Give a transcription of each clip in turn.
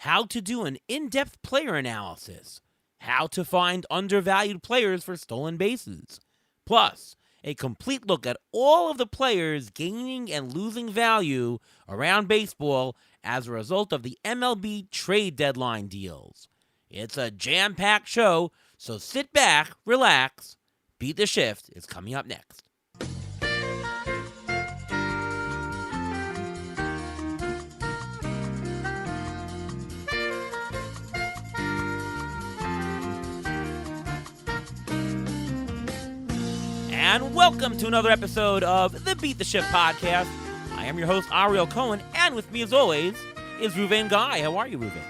how to do an in-depth player analysis, how to find undervalued players for stolen bases, plus a complete look at all of the players gaining and losing value around baseball as a result of the MLB trade deadline deals. It's a jam-packed show, so sit back, relax. Beat the Shift is coming up next. And welcome to another episode of the Beat the Shift podcast. I am your host, Ariel Cohen, and with me as always is Ruvain Guy. How are you, Ruvain?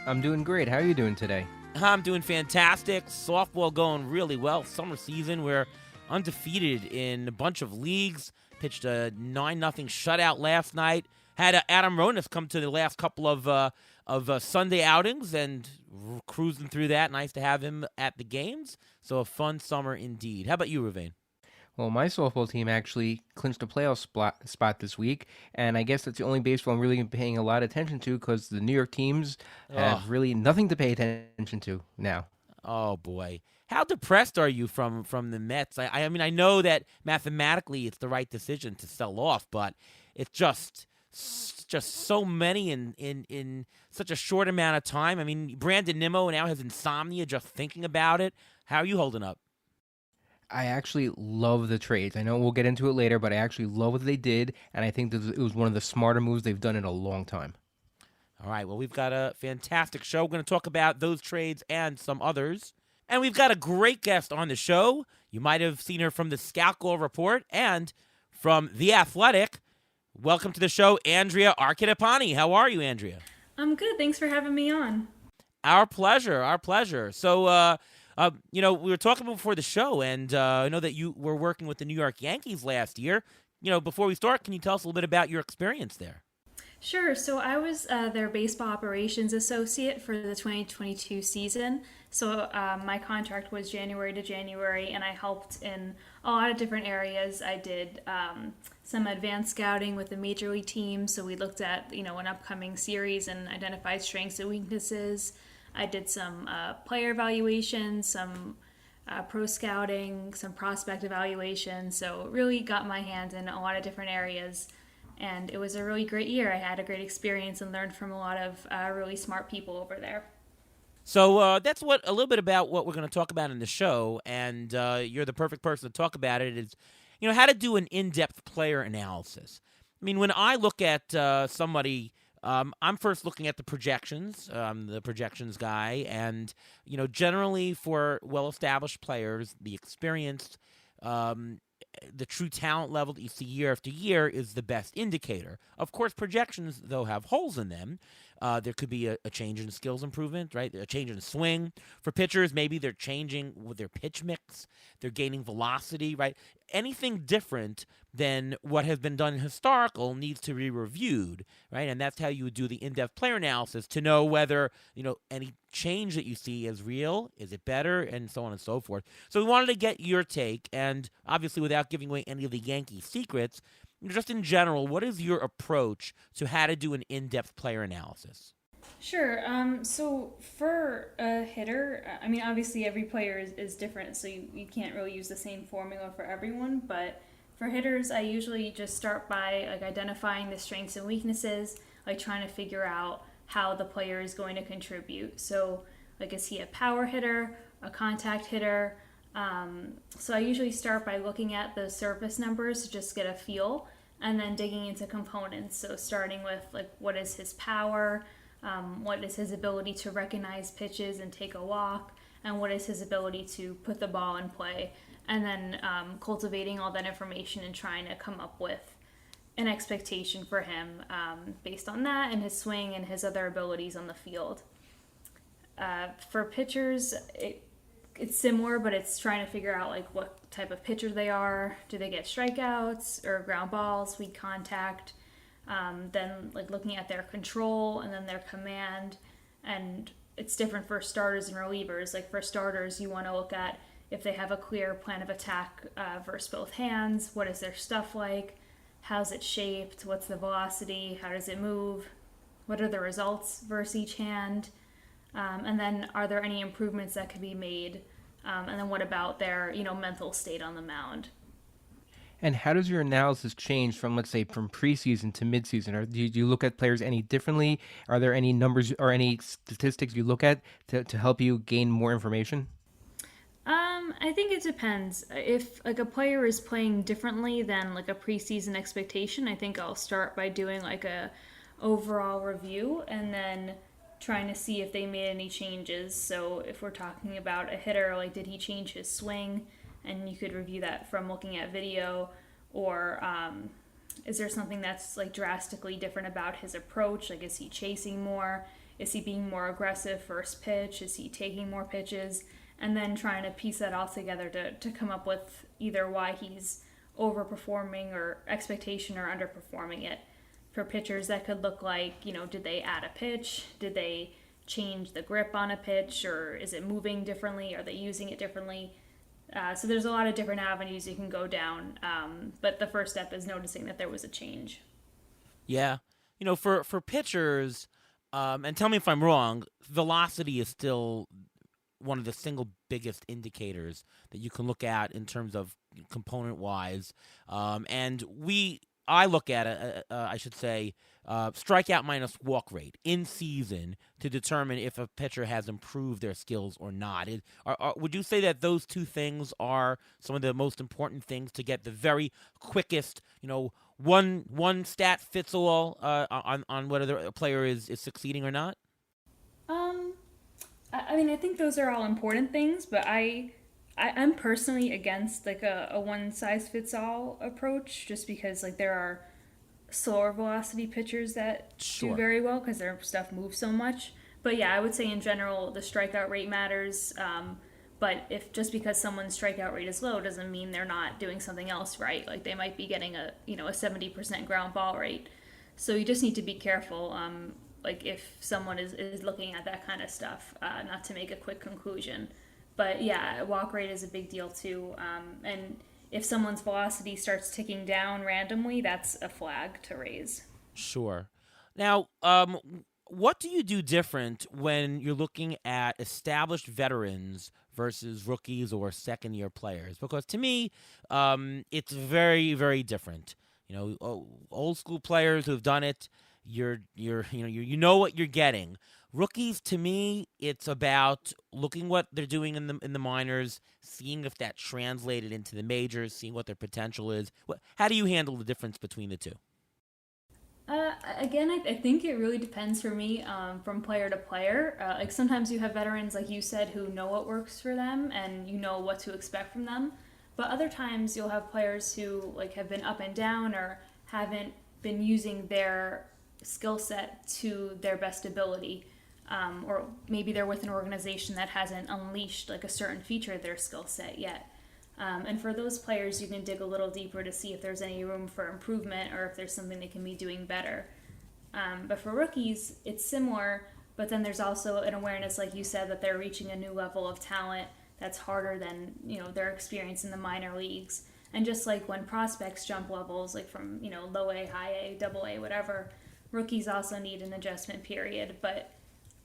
I'm doing great. How are you doing today? I'm doing fantastic. Softball going really well. Summer season, we're undefeated in a bunch of leagues. Pitched a 9-0 shutout last night. Had Adam Ronis come to the last couple of Sunday outings and cruising through that. Nice to have him at the games. So a fun summer indeed. How about you, Ruvain? Well, my softball team actually clinched a playoff spot this week, and I guess that's the only baseball I'm really paying a lot of attention to because the New York teams have really nothing to pay attention to now. Oh, boy. How depressed are you from the Mets? I mean, I know that mathematically it's the right decision to sell off, but it's just so many in such a short amount of time. I mean, Brandon Nimmo now has insomnia just thinking about it. How are you holding up? I actually love the trades. I know we'll get into it later, but I actually love what they did, and I think it was one of the smarter moves they've done in a long time. All right, well, we've got a fantastic show. We're going to talk about those trades and some others. And we've got a great guest on the show. You might have seen her from the Scout Goal Report and from The Athletic. Welcome to the show, Andrea Arcadipane. How are you, Andrea? I'm good. Thanks for having me on. Our pleasure. So, we were talking before the show, and I know that you were working with the New York Yankees last year. Before we start, can you tell us a little bit about your experience there? Sure. So I was their baseball operations associate for the 2022 season. So my contract was January to January, and I helped in a lot of different areas. I did some advanced scouting with the major league team. So we looked at, an upcoming series and identified strengths and weaknesses. I did some player evaluation, some pro scouting, some prospect evaluation. So really got my hands in a lot of different areas. And it was a really great year. I had a great experience and learned from a lot of really smart people over there. So that's a little bit about what we're going to talk about in the show. And you're the perfect person to talk about it. Is, how to do an in-depth player analysis. I mean, when I look at somebody, I'm first looking at the projections, the projections guy, and, generally for well-established players, the experienced, the true talent level that you see year after year is the best indicator. Of course, projections, though, have holes in them. There could be a change in skills improvement, right? A change in swing. For pitchers, maybe they're changing with their pitch mix. They're gaining velocity, right? Anything different than what has been done in historical needs to be reviewed, right? And that's how you would do the in-depth player analysis to know whether, any change that you see is real, is it better, and so on and so forth. So we wanted to get your take, and obviously without giving away any of the Yankee secrets, just in general, what is your approach to how to do an in-depth player analysis? Sure. So for a hitter, I mean, obviously every player is different, so you can't really use the same formula for everyone. But for hitters, I usually just start by identifying the strengths and weaknesses, trying to figure out how the player is going to contribute. So is he a power hitter, a contact hitter? So I usually start by looking at the surface numbers to just get a feel, and then digging into components. So starting with what is his power, what is his ability to recognize pitches and take a walk, and what is his ability to put the ball in play, and then cultivating all that information and trying to come up with an expectation for him based on that and his swing and his other abilities on the field. For pitchers, it's similar, but it's trying to figure out what type of pitcher they are. Do they get strikeouts or ground balls, weak contact? Then looking at their control and then their command. And it's different for starters and relievers. For starters, you want to look at if they have a clear plan of attack versus both hands. What is their stuff like? How's it shaped? What's the velocity? How does it move? what are the results versus each hand, and then are there any improvements that could be made, and then what about their mental state on the mound. And how does your analysis change from, let's say, from preseason to midseason? Or do you look at players any differently? Are there any numbers or any statistics you look at to help you gain more information? I think it depends. If like a player is playing differently than like a preseason expectation, I think I'll start by doing like a overall review and then trying to see if they made any changes. So if we're talking about a hitter, like did he change his swing? And you could review that from looking at video, or is there something that's like drastically different about his approach? Like, is he chasing more? Is he being more aggressive first pitch? Is he taking more pitches? And then trying to piece that all together to come up with either why he's overperforming or expectation or underperforming it. For pitchers, that could look like, did they add a pitch? Did they change the grip on a pitch? Or is it moving differently? Are they using it differently? So there's a lot of different avenues you can go down, but the first step is noticing that there was a change. Yeah. For pitchers, and tell me if I'm wrong, velocity is still one of the single biggest indicators that you can look at in terms of component-wise. And I look at it, I should say, strikeout minus walk rate in season to determine if a pitcher has improved their skills or not. Would you say that those two things are some of the most important things to get the very quickest, one stat fits all on whether a player is succeeding or not? I mean, I think those are all important things, but I'm personally against like a one size fits all approach, just because like there are slower velocity pitchers that Sure. do very well because their stuff moves so much. But yeah, I would say in general the strikeout rate matters. But if just because someone's strikeout rate is low doesn't mean they're not doing something else right. Like they might be getting a 70% ground ball rate. So you just need to be careful. Like if someone is looking at that kind of stuff, not to make a quick conclusion. But yeah, walk rate is a big deal too. And if someone's velocity starts ticking down randomly, that's a flag to raise. Sure. Now, what do you do different when you're looking at established veterans versus rookies or second-year players? Because to me, it's very, very different. Old school players who've done it, you know what you're getting. Rookies, to me, it's about looking what they're doing in the minors, seeing if that translated into the majors, seeing what their potential is. How do you handle the difference between the two? Again, I think it really depends for me from player to player. Like sometimes you have veterans, like you said, who know what works for them and you know what to expect from them. But other times you'll have players who like have been up and down or haven't been using their skill set to their best ability. Or maybe they're with an organization that hasn't unleashed like a certain feature of their skill set yet. And for those players, you can dig a little deeper to see if there's any room for improvement or if there's something they can be doing better. But for rookies, it's similar, but then there's also an awareness, like you said, that they're reaching a new level of talent that's harder than their experience in the minor leagues. And just like when prospects jump levels, like from low A, high A, double A, whatever, rookies also need an adjustment period. But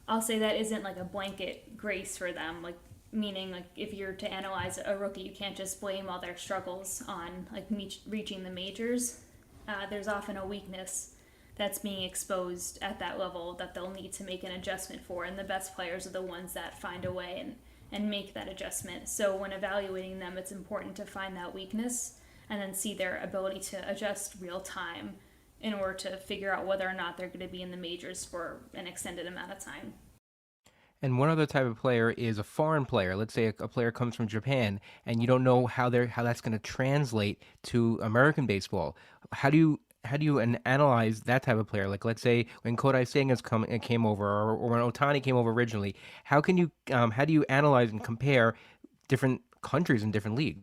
I'll say that isn't like a blanket grace for them. Like meaning like if you're to analyze a rookie, you can't just blame all their struggles on like reaching the majors. There's often a weakness that's being exposed at that level that they'll need to make an adjustment for, and the best players are the ones that find a way and make that adjustment. So when evaluating them, it's important to find that weakness and then see their ability to adjust real time in order to figure out whether or not they're going to be in the majors for an extended amount of time. And one other type of player is a foreign player. Let's say a player comes from Japan, and you don't know how that's going to translate to American baseball. How do you analyze that type of player? Like, let's say when Kodai Senga's came over, or when Otani came over originally. How do you analyze and compare different countries and different leagues?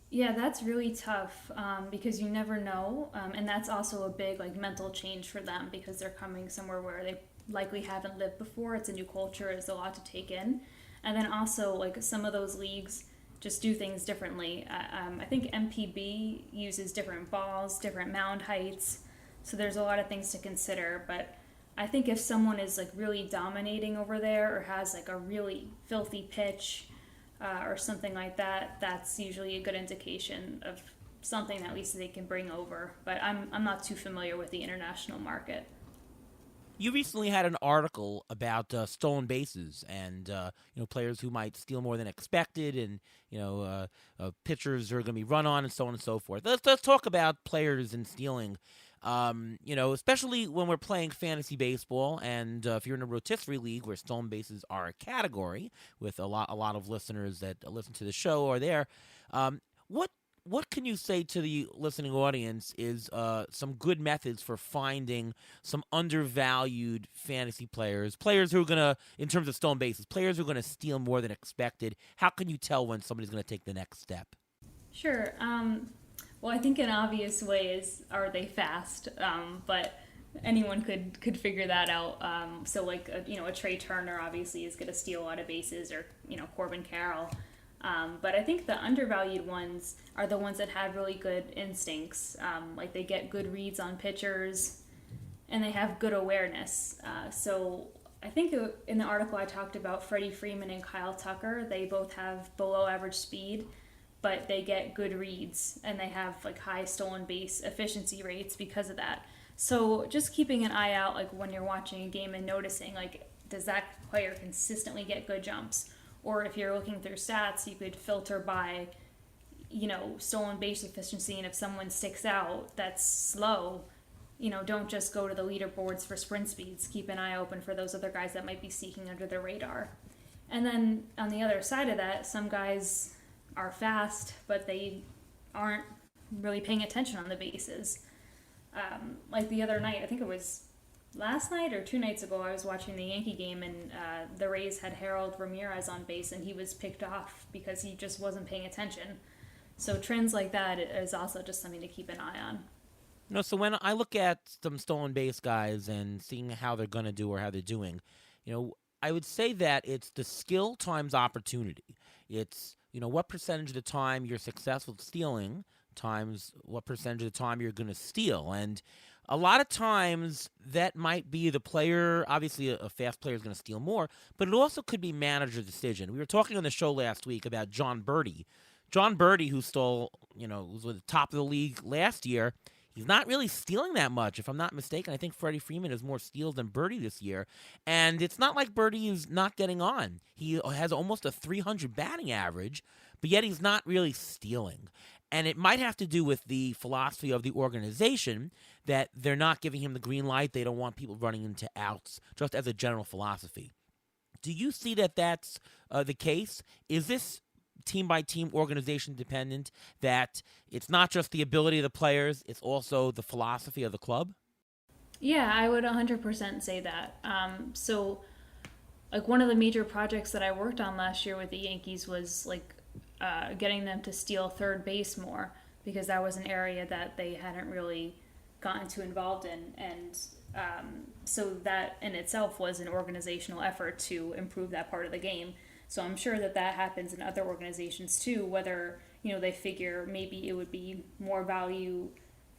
Yeah, that's really tough because you never know, and that's also a big like mental change for them because they're coming somewhere where they likely haven't lived before. It's a new culture, it's a lot to take in, and then also like some of those leagues just do things differently. I think MPB uses different balls, different mound heights, so there's a lot of things to consider. But I think if someone is like really dominating over there or has like a really filthy pitch or something like that, that's usually a good indication of something that at least they can bring over. But I'm not too familiar with the international market. You recently had an article about stolen bases and players who might steal more than expected, and pitchers are going to be run on, and so on and so forth. Let's talk about players and stealing. Especially when we're playing fantasy baseball, and if you're in a rotisserie league where stolen bases are a category, with a lot of listeners that listen to the show are there. What can you say to the listening audience is some good methods for finding some undervalued fantasy players who are going to, in terms of stolen bases, players who are going to steal more than expected? How can you tell when somebody's going to take the next step? Sure. Well, I think an obvious way is, are they fast? But anyone could figure that out. So like, a Trey Turner obviously is going to steal a lot of bases, or, Corbin Carroll. But I think the undervalued ones are the ones that have really good instincts. Like they get good reads on pitchers and they have good awareness. So I think in the article I talked about Freddie Freeman and Kyle Tucker. They both have below average speed, but they get good reads and they have like high stolen base efficiency rates because of that. So just keeping an eye out, like when you're watching a game and noticing, like, does that player consistently get good jumps? Or if you're looking through stats, you could filter by, stolen base efficiency. And if someone sticks out that's slow, don't just go to the leaderboards for sprint speeds. Keep an eye open for those other guys that might be sneaking under the radar. And then on the other side of that, some guys are fast, but they aren't really paying attention on the bases. Like the other night, I think it was last night or 2 nights ago, I was watching the Yankee game, and the Rays had Harold Ramirez on base, and he was picked off because he just wasn't paying attention. So trends like that is also just something to keep an eye on. So when I look at some stolen base guys and seeing how they're going to do or how they're doing, I would say that it's the skill times opportunity. It's, what percentage of the time you're successful at stealing times what percentage of the time you're going to steal. And a lot of times that might be the player. Obviously, a fast player is going to steal more, but it also could be manager decision. We were talking on the show last week about John Birdie. John Birdie, who stole, was at the top of the league last year. He's not really stealing that much, if I'm not mistaken. I think Freddie Freeman has more steals than Birdie this year. And it's not like Birdie is not getting on. He has almost a 300 batting average, but yet he's not really stealing. And it might have to do with the philosophy of the organization that they're not giving him the green light. They don't want people running into outs, just as a general philosophy. Do you see that that's the case? Is this team-by-team organization dependent, that it's not just the ability of the players, it's also the philosophy of the club? Yeah, I would 100% say that. So, like, one of the major projects that I worked on last year with the Yankees was, like, getting them to steal third base more, because that was an area that they hadn't really gotten too involved in. And so that in itself was an organizational effort to improve that part of the game. So I'm sure that happens in other organizations too, whether, they figure maybe it would be more value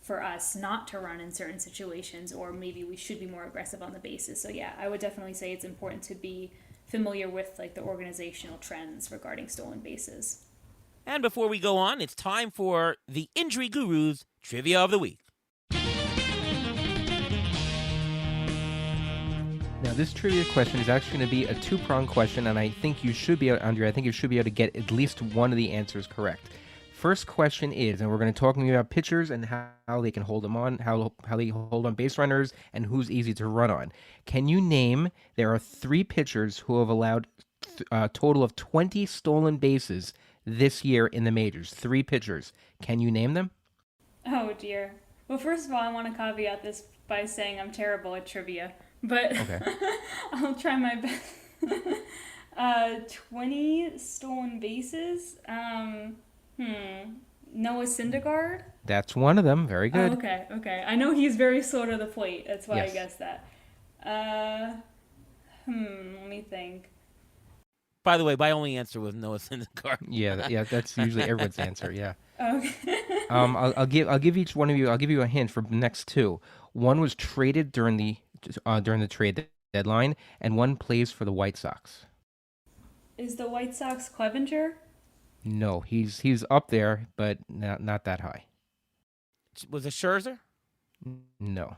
for us not to run in certain situations, or maybe we should be more aggressive on the bases. So yeah, I would definitely say it's important to be familiar with like the organizational trends regarding stolen bases. And before we go on, it's time for the Injury Guru's Trivia of the Week. Now, this trivia question is actually going to be a two-pronged question, and I think you should be able, Andrea, to get at least one of the answers correct. First question is, and we're going to talk about pitchers and how they can hold them on, how they hold on base runners, and who's easy to run on. Can you name, there are 3 pitchers who have allowed a total of 20 stolen bases this year in the majors. 3 pitchers. Can you name them? Oh, dear. Well, first of all, I want to caveat this by saying I'm terrible at trivia. But okay. I'll try my best. 20 stolen bases. Noah Syndergaard? That's one of them. Very good. Oh, okay. I know he's very slow to the plate. That's why yes. I guessed that. Let me think. By the way, my only answer was Noah Syndergaard. Yeah, that's usually everyone's answer. Yeah. Okay. I'll give each one of you. I'll give you a hint for the next 2. One was traded during the during the trade deadline, and one plays for the White Sox. Is the White Sox Clevenger? No, he's up there, but not that high. Was it Scherzer? No,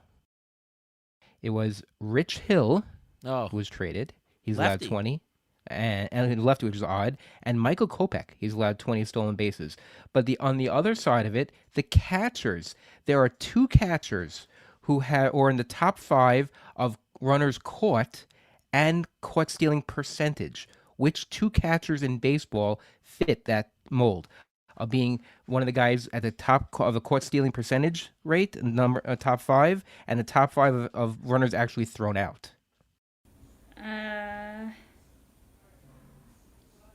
it was Rich Hill Oh, who was traded. He's lefty. allowed 20, and lefty, which is odd. And Michael Kopech, he's allowed 20 stolen bases. But on the other side of it, the catchers. There are two catchers who are in the top 5 of runners caught and caught stealing percentage. Which two catchers in baseball fit that mold of being one of the guys at the top of the caught stealing percentage rate, top 5, and the top 5 of runners actually thrown out?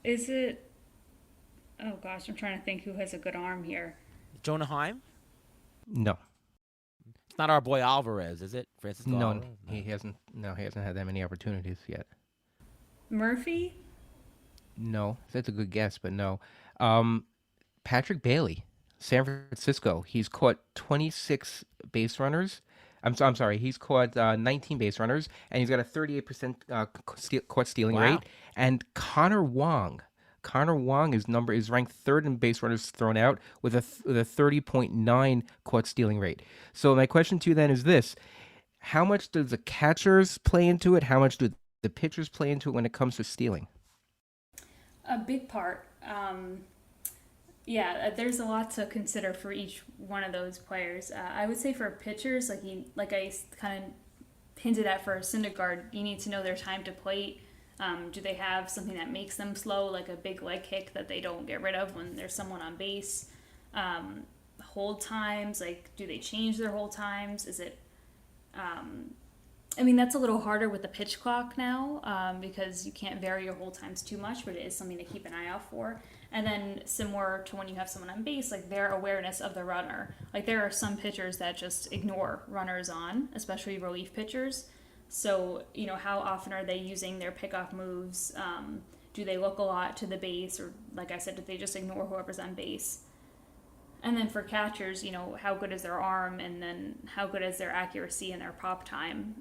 Is it? Oh gosh, I'm trying to think who has a good arm here. Jonah Heim? No. It's not our boy Alvarez, is it? Francisco No, Alvarez? he hasn't. No, he hasn't had that many opportunities yet. Murphy? No, that's a good guess, but no. Patrick Bailey, San Francisco. He's caught 26 base runners. I'm sorry. He's caught 19 base runners, and he's got a 38% caught stealing Wow. rate. And Connor Wong is ranked third in base runners thrown out with a 30.9 caught stealing rate. So my question to you then is this: how much does the catchers play into it? How much do the pitchers play into it when it comes to stealing? A big part. There's a lot to consider for each one of those players. I would say for pitchers, like I kind of hinted at for Syndergaard, you need to know their time to plate. Do they have something that makes them slow, like a big leg kick that they don't get rid of when there's someone on base? Hold times, like do they change their hold times? Is it that's a little harder with the pitch clock now because you can't vary your hold times too much, but it is something to keep an eye out for. And then similar to when you have someone on base, like their awareness of the runner. Like there are some pitchers that just ignore runners on, especially relief pitchers. So, how often are they using their pickoff moves? Do they look a lot to the base? Or like I said, do they just ignore whoever's on base? And then for catchers, how good is their arm, and then how good is their accuracy and their pop time.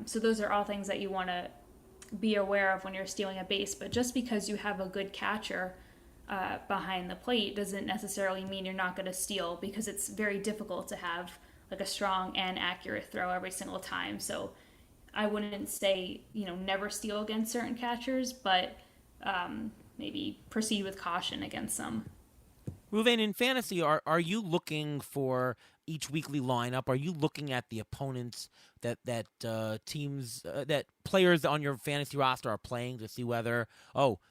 So those are all things that you want to be aware of when you're stealing a base. But just because you have a good catcher behind the plate doesn't necessarily mean you're not going to steal, because it's very difficult to have like a strong and accurate throw every single time. So I wouldn't say, never steal against certain catchers, but maybe proceed with caution against some. Ruvain, in fantasy, are you looking for each weekly lineup? Are you looking at the opponents that teams that players on your fantasy roster are playing to see whether,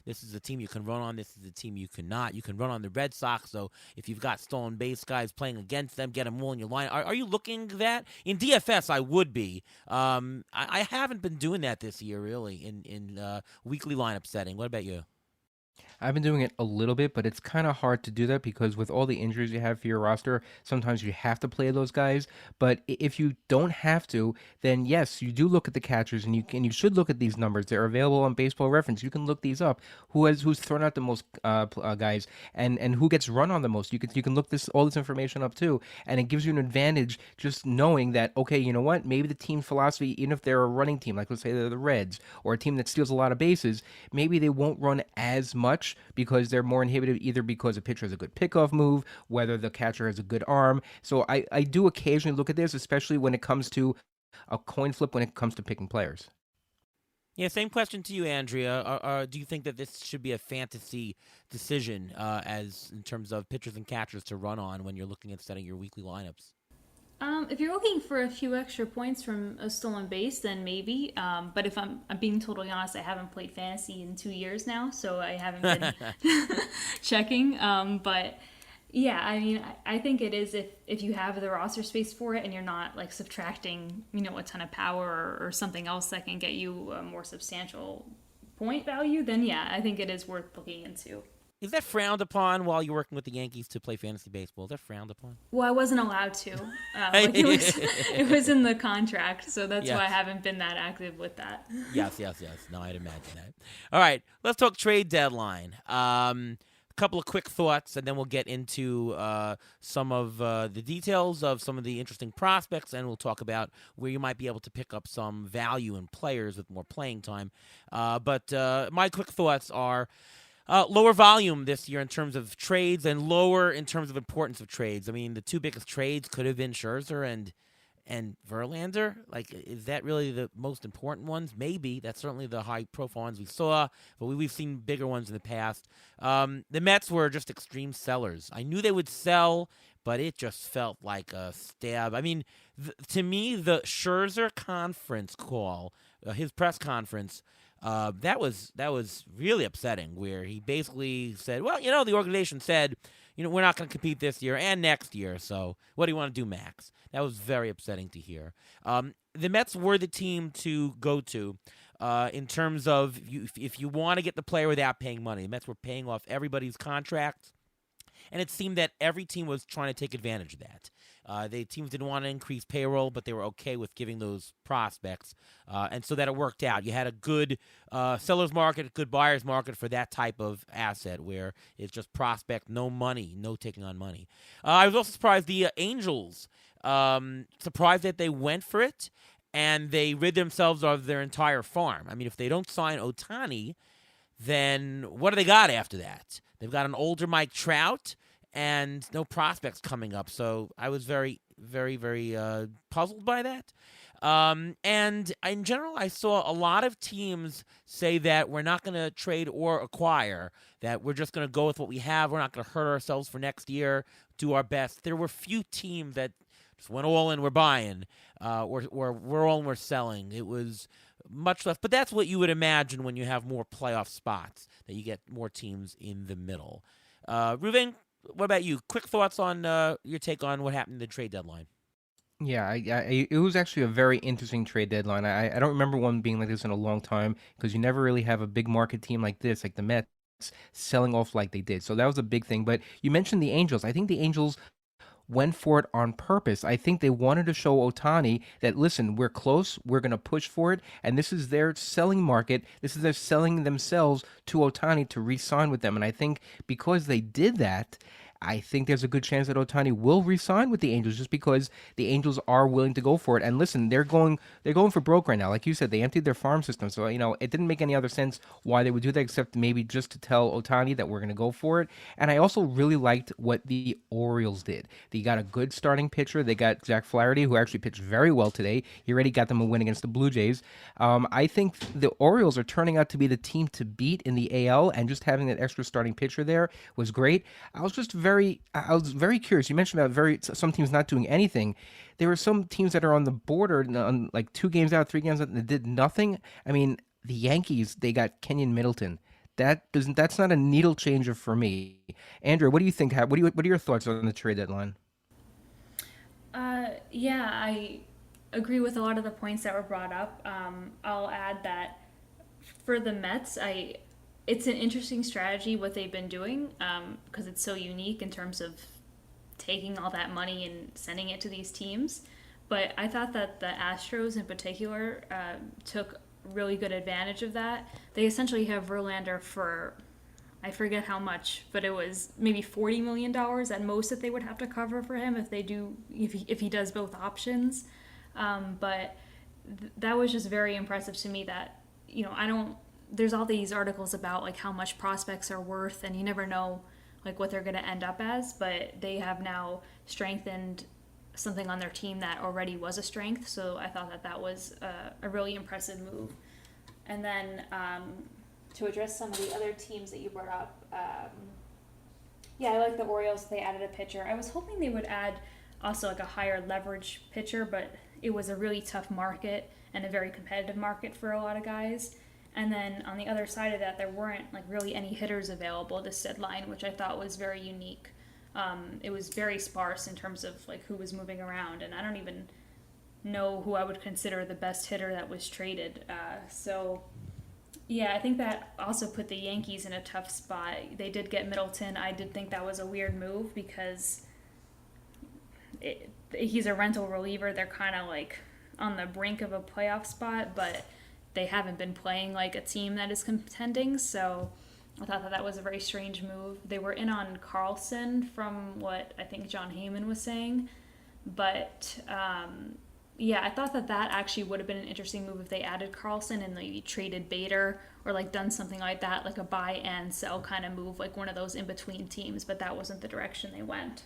this is a team you can run on, this is a team you cannot? You can run on the Red Sox, so if you've got stolen base guys playing against them, get them all in your line. Are you looking at that? In DFS, I would be. I haven't been doing that this year, really, in weekly lineup setting. What about you? I've been doing it a little bit, but it's kind of hard to do that because with all the injuries you have for your roster, sometimes you have to play those guys. But if you don't have to, then yes, you do look at the catchers, and you should look at these numbers. They're available on Baseball Reference. You can look these up. Who's thrown out the most guys, and who gets run on the most. You can look all this information up too, and it gives you an advantage just knowing that, okay, you know what? Maybe the team philosophy, even if they're a running team, like let's say they're the Reds or a team that steals a lot of bases, maybe they won't run as much because they're more inhibited, either because a pitcher has a good pickoff move, whether the catcher has a good arm. So I do occasionally look at this, especially when it comes to a coin flip, when it comes to picking players. Yeah, same question to you, Andrea. Do you think that this should be a fantasy decision as in terms of pitchers and catchers to run on when you're looking at setting your weekly lineups? If you're looking for a few extra points from a stolen base, then maybe. But if I'm being totally honest, I haven't played fantasy in 2 years now, so I haven't been checking. But yeah, I think it is if you have the roster space for it and you're not like subtracting, a ton of power or something else that can get you a more substantial point value, then yeah, I think it is worth looking into. Is that frowned upon while you're working with the Yankees to play fantasy baseball? Is that frowned upon? Well, I wasn't allowed to. It was in the contract, so that's why I haven't been that active with that. Yes. No, I'd imagine that. All right, let's talk trade deadline. couple of quick thoughts, and then we'll get into some of the details of some of the interesting prospects, and we'll talk about where you might be able to pick up some value in players with more playing time. But my quick thoughts are lower volume this year in terms of trades and lower in terms of importance of trades. I mean, the two biggest trades could have been Scherzer and Verlander. Like, is that really the most important ones? Maybe. That's certainly the high-profile ones we saw, but we've seen bigger ones in the past. The Mets were just extreme sellers. I knew they would sell, but it just felt like a stab. I mean, to me, the Scherzer conference call, his press conference, that was really upsetting, where he basically said, well, the organization said, we're not going to compete this year and next year, so what do you want to do, Max? That was very upsetting to hear. The Mets were the team to go to in terms of if you want to get the player without paying money. The Mets were paying off everybody's contracts, and it seemed that every team was trying to take advantage of that. The teams didn't want to increase payroll, but they were okay with giving those prospects, and so that it worked out. You had a good seller's market, a good buyer's market for that type of asset where it's just prospect, no money, no taking on money. I was also surprised the Angels, surprised that they went for it, and they rid themselves of their entire farm. I mean, if they don't sign Ohtani, then what do they got after that? They've got an older Mike Trout and no prospects coming up. So I was very, very, very puzzled by that. And in general, I saw a lot of teams say that we're not going to trade or acquire, that we're just going to go with what we have. We're not going to hurt ourselves for next year, do our best. There were few teams that just went all in, we're buying, or we're all in, we're selling. It was much less. But that's what you would imagine when you have more playoff spots, that you get more teams in the middle. Ruven, what about you? Quick thoughts on your take on what happened in the trade deadline. Yeah, it was actually a very interesting trade deadline. I don't remember one being like this in a long time, because you never really have a big market team like this, like the Mets, selling off like they did. So that was a big thing. But you mentioned the Angels. I think the Angels went for it on purpose. I think they wanted to show Ohtani that, listen, we're close, we're going to push for it, and this is their selling market. This is their selling themselves to Ohtani to re-sign with them. And I think because they did that, I think there's a good chance that Ohtani will re-sign with the Angels, just because the Angels are willing to go for it. And listen, they're going for broke right now. Like you said, they emptied their farm system. So, it didn't make any other sense why they would do that, except maybe just to tell Ohtani that we're going to go for it. And I also really liked what the Orioles did. They got a good starting pitcher. They got Zach Flaherty, who actually pitched very well today. He already got them a win against the Blue Jays. I think the Orioles are turning out to be the team to beat in the AL, and just having that extra starting pitcher there was great. I was very curious. You mentioned about some teams not doing anything. There were some teams that are on the border, on like 2 games out, 3 games out, and they did nothing. I mean, the Yankees, they got Kenyon Middleton. That's not a needle changer for me. Andrea, what do you think? What are your thoughts on the trade deadline? Yeah, I agree with a lot of the points that were brought up. I'll add that for the Mets, it's an interesting strategy what they've been doing, because it's so unique in terms of taking all that money and sending it to these teams. But I thought that the Astros in particular took really good advantage of that. They essentially have Verlander for, I forget how much, but it was maybe $40 million at most that they would have to cover for him if he does both options. But that was just very impressive to me that, there's all these articles about like how much prospects are worth, and you never know like what they're going to end up as, but they have now strengthened something on their team that already was a strength. So I thought that was a really impressive move. And then to address some of the other teams that you brought up, I like the Orioles. They added a pitcher. I was hoping they would add also like a higher leverage pitcher, but it was a really tough market and a very competitive market for a lot of guys. And then on the other side of that, there weren't like really any hitters available this deadline, which I thought was very unique. It was very sparse in terms of like who was moving around, and I don't even know who I would consider the best hitter that was traded. I think that also put the Yankees in a tough spot. They did get Middleton. I did think that was a weird move because he's a rental reliever. They're kind of like on the brink of a playoff spot, but they haven't been playing like a team that is contending. So I thought that was a very strange move. They were in on Carlson from what I think John Heyman was saying. But yeah, I thought that actually would have been an interesting move if they added Carlson and maybe traded Bader or like done something like that, like a buy and sell kind of move, like one of those in between teams. But that wasn't the direction they went.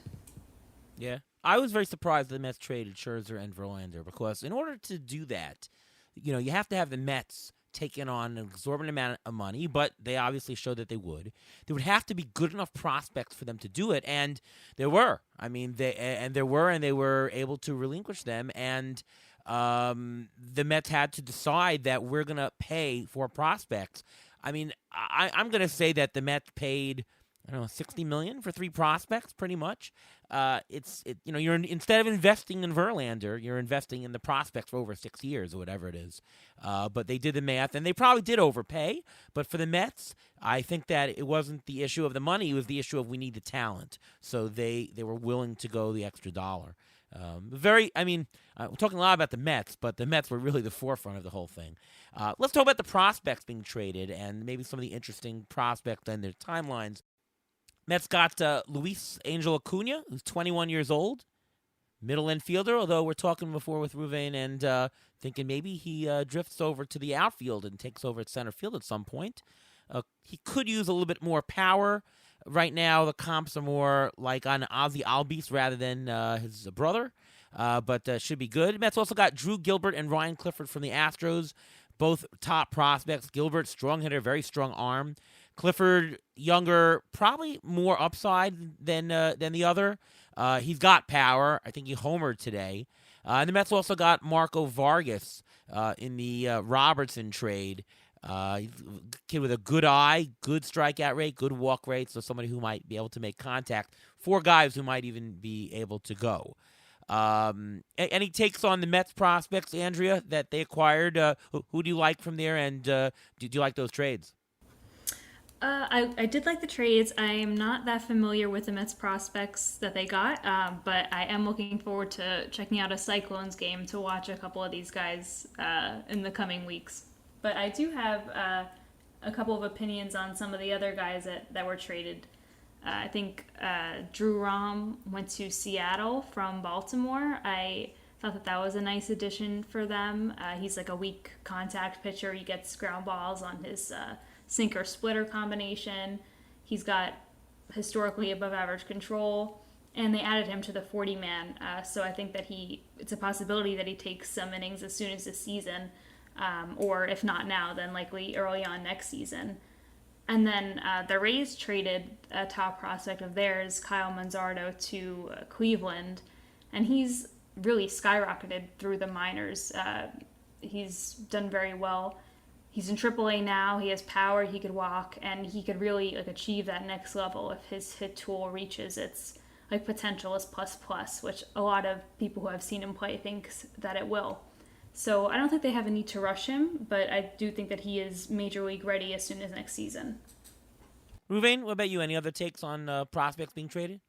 Yeah. I was very surprised the Mets traded Scherzer and Verlander because in order to do that, you have to have the Mets taking on an exorbitant amount of money, but they obviously showed that they would. There would have to be good enough prospects for them to do it, and there were. I mean, they were able to relinquish them, and the Mets had to decide that we're going to pay for prospects. I mean, I'm going to say that the Mets paid, I don't know, $60 million for 3 prospects, pretty much. You're instead of investing in Verlander, you're investing in the prospects for over 6 years or whatever it is. But they did the math, and they probably did overpay. But for the Mets, I think that it wasn't the issue of the money; it was the issue of we need the talent. So they were willing to go the extra dollar. We're talking a lot about the Mets, but the Mets were really the forefront of the whole thing. Let's talk about the prospects being traded and maybe some of the interesting prospects and their timelines. Mets got Luis Angel Acuna, who's 21 years old, middle infielder, although we're talking before with Ruvain and thinking maybe he drifts over to the outfield and takes over at center field at some point. He could use a little bit more power. Right now, the comps are more like on Ozzy Albies rather than his brother, but should be good. Mets also got Drew Gilbert and Ryan Clifford from the Astros, both top prospects. Gilbert, strong hitter, very strong arm. Clifford, younger, probably more upside than the other. He's got power. I think he homered today. And the Mets also got Marco Vargas in the Robertson trade. He's a kid with a good eye, good strikeout rate, good walk rate, so somebody who might be able to make contact. 4 guys who might even be able to go. Any takes on the Mets prospects, Andrea, that they acquired? Who do you like from there, and do you like those trades? I did like the trades. I am not that familiar with the Mets prospects that they got, but I am looking forward to checking out a Cyclones game to watch a couple of these guys in the coming weeks. But I do have a couple of opinions on some of the other guys that were traded. I think Drew Rom went to Seattle from Baltimore. I thought that was a nice addition for them. He's like a weak contact pitcher. He gets ground balls on his sinker splitter combination. He's got historically above average control, and they added him to the 40-man. So I think that it's a possibility that he takes some innings as soon as this season, or if not now, then likely early on next season. And then the Rays traded a top prospect of theirs, Kyle Manzardo, to Cleveland, and he's really skyrocketed through the minors. He's done very well. He's in AAA now. He has power. He could walk, and he could really achieve that next level if his hit tool reaches its potential as plus, which a lot of people who have seen him play thinks that it will. So I don't think they have a need to rush him, but I do think that he is major league ready as soon as next season. Ruvain, what about you? Any other takes on prospects being traded?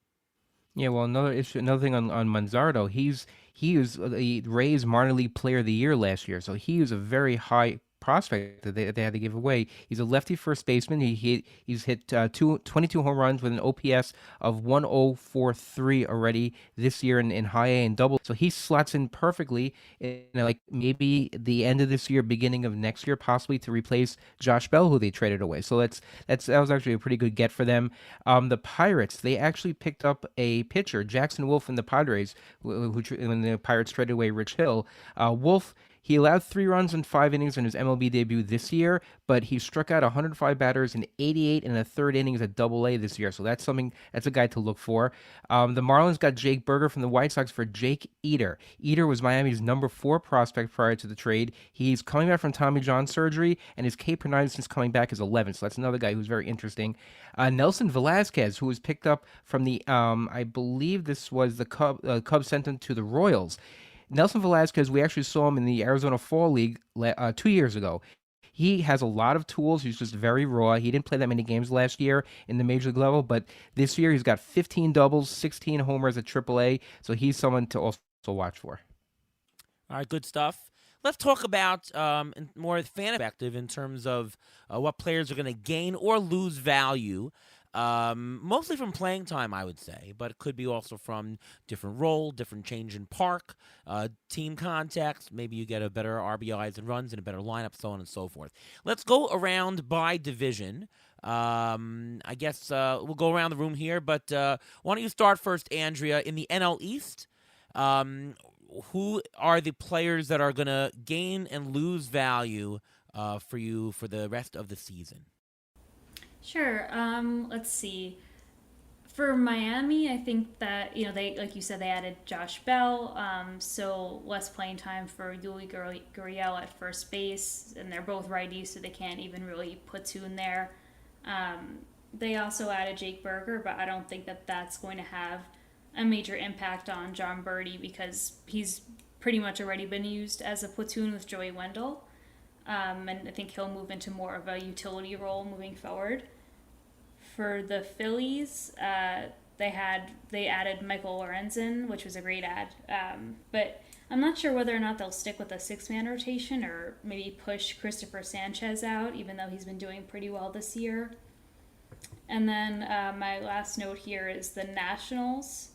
Yeah, well, another thing on Manzardo, he was the Rays minor league player of the year last year, so he was a very high prospect that they had to give away. He's a lefty first baseman. He's hit 22 home runs with an OPS of 1.043 already this year in high A and double. So he slots in perfectly in maybe the end of this year, beginning of next year, possibly to replace Josh Bell, who they traded away. So that was actually a pretty good get for them. The Pirates, they actually picked up a pitcher, Jackson Wolf, in the Padres, who when the Pirates traded away Rich Hill. Wolf, he allowed 3 runs in 5 innings in his MLB debut this year, but he struck out 105 batters in 88 and a third innings at Double-A this year. So that's a guy to look for. The Marlins got Jake Berger from the White Sox for Jake Eder. Eder was Miami's number 4 prospect prior to the trade. He's coming back from Tommy John surgery, and his K per 9 since coming back is 11. So that's another guy who's very interesting. Nelson Velasquez, who was picked up from the, I believe this was the Cubs sent him to the Royals. Nelson Velasquez, we actually saw him in the Arizona Fall League 2 years ago. He has a lot of tools. He's just very raw. He didn't play that many games last year in the major league level, but this year he's got 15 doubles, 16 homers at AAA, so he's someone to also watch for. All right, good stuff. let's talk about more fan perspective in terms of what players are going to gain or lose value. Mostly from playing time, I would say, but it could be also from different role, different change in park, team context. Maybe you get a better RBIs and runs and a better lineup, so on and so forth. Let's go around by division. I guess we'll go around the room here, but why don't you start first, Andrea? In the NL East, who are the players that are going to gain and lose value for you for the rest of the season? Sure. Let's see. For Miami, I think that they, like you said, they added Josh Bell, so less playing time for Yuli Gurriel at first base, and they're both righties, so they can't even really platoon there. They also added Jake Berger, but I don't think that that's going to have a major impact on John Birdie because he's pretty much already been used as a platoon with Joey Wendell. And I think he'll move into more of a utility role moving forward. For the Phillies, they added Michael Lorenzen, which was a great add. But I'm not sure whether or not they'll stick with a 6-man rotation or maybe push Christopher Sanchez out, even though he's been doing pretty well this year. And then my last note here is the Nationals.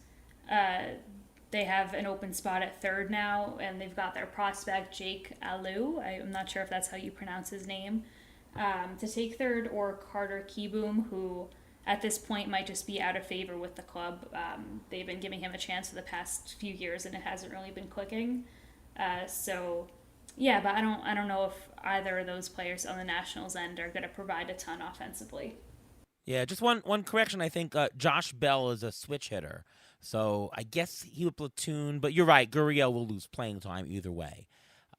They have an open spot at third now, and they've got their prospect, Jake Alou. I'm not sure if that's how you pronounce his name. To take third, or Carter Kieboom, who at this point might just be out of favor with the club. They've been giving him a chance for the past few years, and it hasn't really been clicking. But I don't know if either of those players on the Nationals end are going to provide a ton offensively. Yeah, just one correction. I think Josh Bell is a switch hitter, so I guess he would platoon. But you're right, Gurriel will lose playing time either way.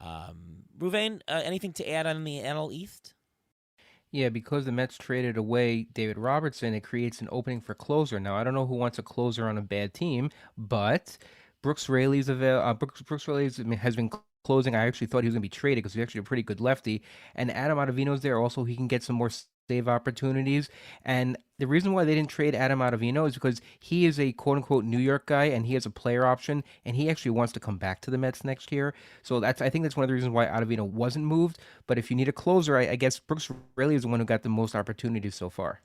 Ruvain, anything to add on the NL East? Yeah, because the Mets traded away David Robertson, it creates an opening for closer. Now, I don't know who wants a closer on a bad team, but Brooks Raley's has been closing. I actually thought he was going to be traded because he's actually a pretty good lefty. And Adam Ottavino's there also. He can get some more save opportunities. And the reason why they didn't trade Adam Ottavino is because he is a quote-unquote New York guy, and he has a player option, and he actually wants to come back to the Mets next year. So I think that's one of the reasons why Ottavino wasn't moved. But if you need a closer, I guess Brooks Raley is the one who got the most opportunities so far.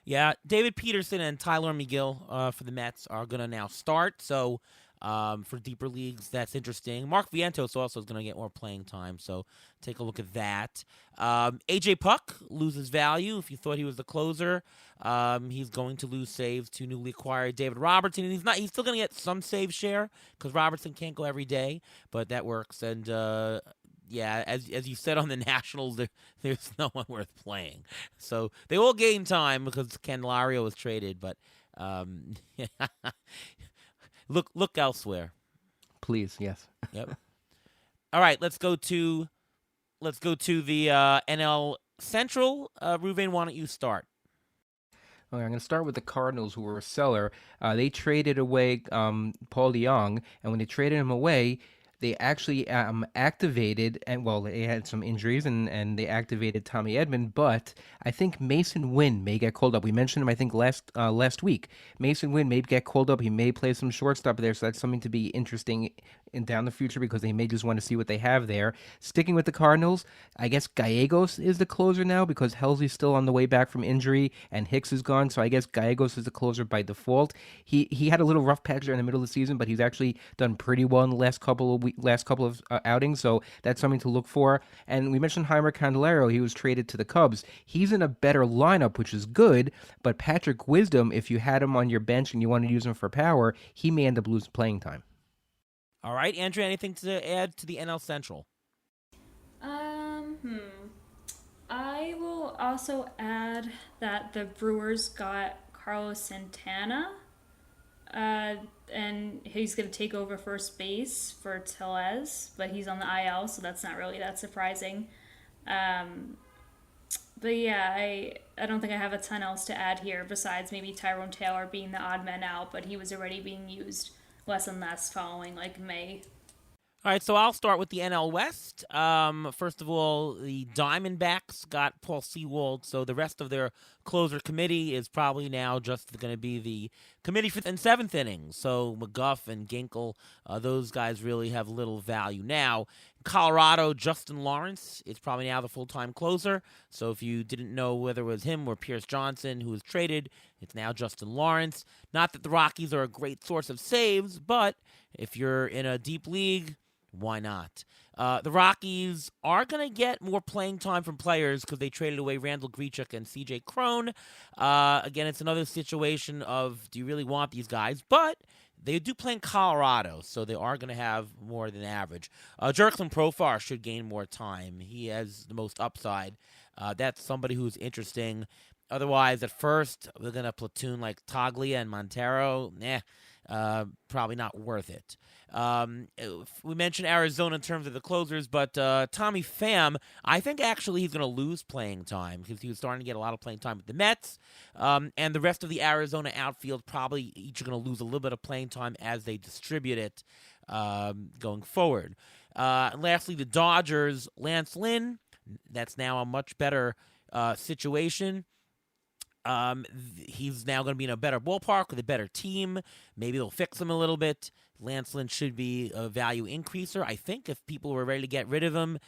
Yeah, David Peterson and Tyler McGill for the Mets are going to now start. So for deeper leagues, that's interesting. Mark Vientos also is going to get more playing time, so take a look at that. AJ Puck loses value. If you thought he was the closer, he's going to lose saves to newly acquired David Robertson. And he's still going to get some save share because Robertson can't go every day, but that works. And as you said on the Nationals, there's no one worth playing. So they all gain time because Candelario was traded, but Look elsewhere. Please, yes. Yep. All right, let's go to the NL Central. Ruvain, why don't you start? Okay, I'm going to start with the Cardinals, who were a seller. They traded away Paul DeJong, and when they traded him away, they actually activated, and well, they had some injuries, and they activated Tommy Edman, but I think Mason Wynn may get called up. We mentioned him, I think, last week. Mason Wynn may get called up. He may play some shortstop there, so that's something to be interesting in down the future because they may just want to see what they have there. Sticking with the Cardinals, I guess Gallegos is the closer now because Helsley's still on the way back from injury, and Hicks is gone, so I guess Gallegos is the closer by default. He had a little rough patch there in the middle of the season, but he's actually done pretty well in the last couple of outings, so that's something to look for. And we mentioned Heimer Candelario. He was traded to the Cubs. He's in a better lineup, which is good, but Patrick Wisdom, if you had him on your bench and you want to use him for power, he may end up losing playing time. All right, Andrea, anything to add to the NL Central? I will also add that the Brewers got Carlos Santana, and he's going to take over first base for Tellez, but he's on the IL, so that's not really that surprising. But yeah, I don't think I have a ton else to add here besides maybe Tyrone Taylor being the odd man out, but he was already being used less and less following like May. All right, so I'll start with the NL West. First of all, the Diamondbacks got Paul Sewald, so the rest of their closer committee is probably now just going to be the committee for 5th and 7th innings. So McGuff and Ginkel, those guys really have little value now. Colorado, Justin Lawrence is probably now the full-time closer. So if you didn't know whether it was him or Pierce Johnson who was traded, it's now Justin Lawrence. Not that the Rockies are a great source of saves, but if you're in a deep league, why not? The Rockies are going to get more playing time from players because they traded away Randall Grichuk and C.J. Cron. Again, it's another situation of, do you really want these guys? But they do play in Colorado, so they are going to have more than average. Jerklin Profar should gain more time. He has the most upside. That's somebody who's interesting. Otherwise, at first, we're going to platoon like Toglia and Montero. Probably not worth it. We mentioned Arizona in terms of the closers, but Tommy Pham, I think actually he's going to lose playing time because he was starting to get a lot of playing time with the Mets. And the rest of the Arizona outfield probably each are going to lose a little bit of playing time as they distribute it going forward. And lastly, the Dodgers, Lance Lynn, that's now a much better situation. He's now going to be in a better ballpark with a better team. Maybe they'll fix him a little bit. Lance Lynn should be a value increaser. I think if people were ready to get rid of him,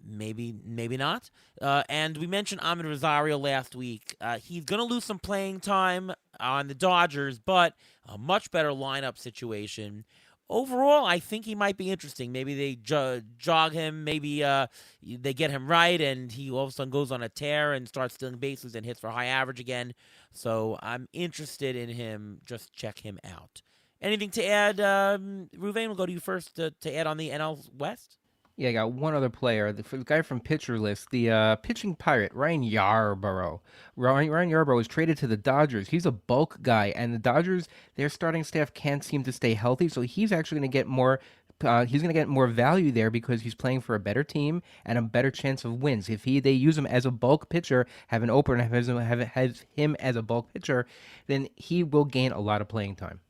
maybe not. And we mentioned Ahmed Rosario last week. He's going to lose some playing time on the Dodgers, but a much better lineup situation. Overall, I think he might be interesting. Maybe they jog him. Maybe they get him right, and he all of a sudden goes on a tear and starts stealing bases and hits for high average again. So I'm interested in him. Just check him out. Anything to add, Ruvain? We'll go to you first to add on the NL West. Yeah, I got one other player. The guy from Pitcher List, the pitching pirate, Ryan Yarbrough. Ryan Yarbrough was traded to the Dodgers. He's a bulk guy, and the Dodgers, their starting staff can't seem to stay healthy, so he's actually going to get more. He's going to get more value there because he's playing for a better team and a better chance of wins. If they use him as a bulk pitcher, have an opener, have him as a bulk pitcher, then he will gain a lot of playing time.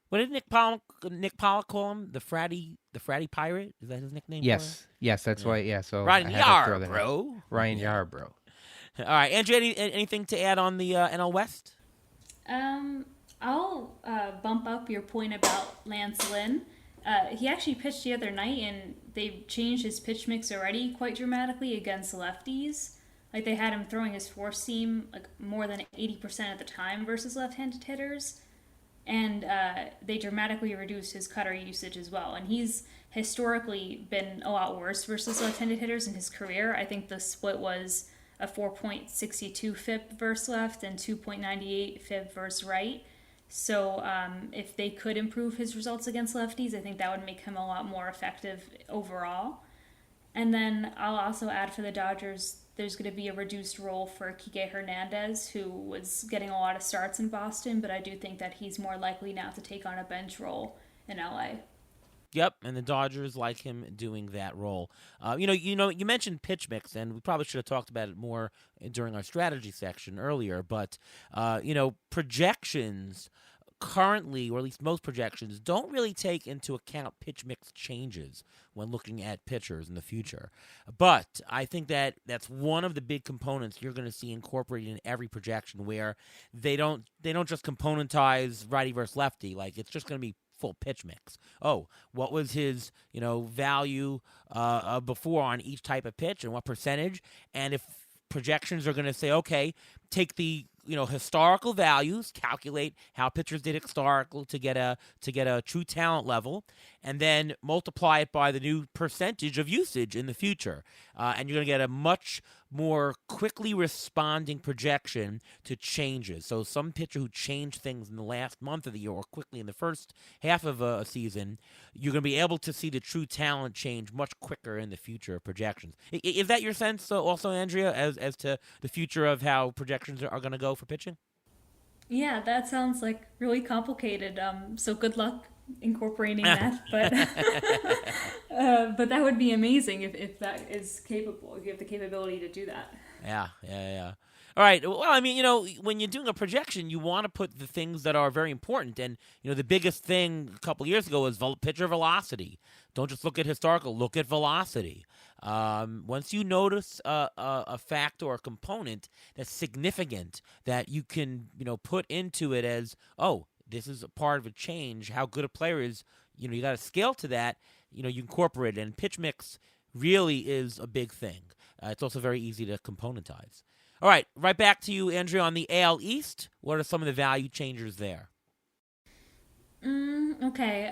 What did Nick Pollock call him? The Fratty Pirate? Is that his nickname? Yes, that's why. Yeah, so Ryan Yarbrough. Ryan Yarbrough. All right, Andrea, anything to add on the NL West? I'll bump up your point about Lance Lynn. He actually pitched the other night, and they've changed his pitch mix already quite dramatically against lefties. Like, they had him throwing his four seam like more than 80% of the time versus left-handed hitters. And they dramatically reduced his cutter usage as well. And he's historically been a lot worse versus left-handed hitters in his career. I think the split was a 4.62 FIP versus left and 2.98 FIP versus right. So if they could improve his results against lefties, I think that would make him a lot more effective overall. And then I'll also add for the Dodgers, there's going to be a reduced role for Kike Hernandez, who was getting a lot of starts in Boston, but I do think that he's more likely now to take on a bench role in LA. Yep, and the Dodgers like him doing that role. You mentioned pitch mix, and we probably should have talked about it more during our strategy section earlier, but, projections currently, or at least most projections, don't really take into account pitch mix changes when looking at pitchers in the future. But I think that that's one of the big components you're going to see incorporated in every projection, where they don't just componentize righty versus lefty. Like, it's just going to be full pitch mix. Oh, what was his value before on each type of pitch and what percentage? And if projections are going to say, okay, take the historical values, calculate how pitchers did historical to get a true talent level, and then multiply it by the new percentage of usage in the future. And you're going to get a much more quickly responding projection to changes. So some pitcher who changed things in the last month of the year or quickly in the first half of a season, you're going to be able to see the true talent change much quicker in the future projections. Is that your sense also, Andrea, as to the future of how projections are going to go for pitching? Yeah, that sounds like really complicated. So good luck incorporating that, but but that would be amazing if that is capable, if you have the capability to do that. Yeah. All right. Well, I mean, when you're doing a projection, you want to put the things that are very important. And, the biggest thing a couple years ago was pitcher velocity. Don't just look at historical, look at velocity. Once you notice a fact or a component that's significant that you can, put into it as, oh, this is a part of a change, how good a player is, you got to scale to that. you incorporate it. And pitch mix really is a big thing. It's also very easy to componentize. All right, right back to you, Andrea, on the AL East. What are some of the value changers there? Okay.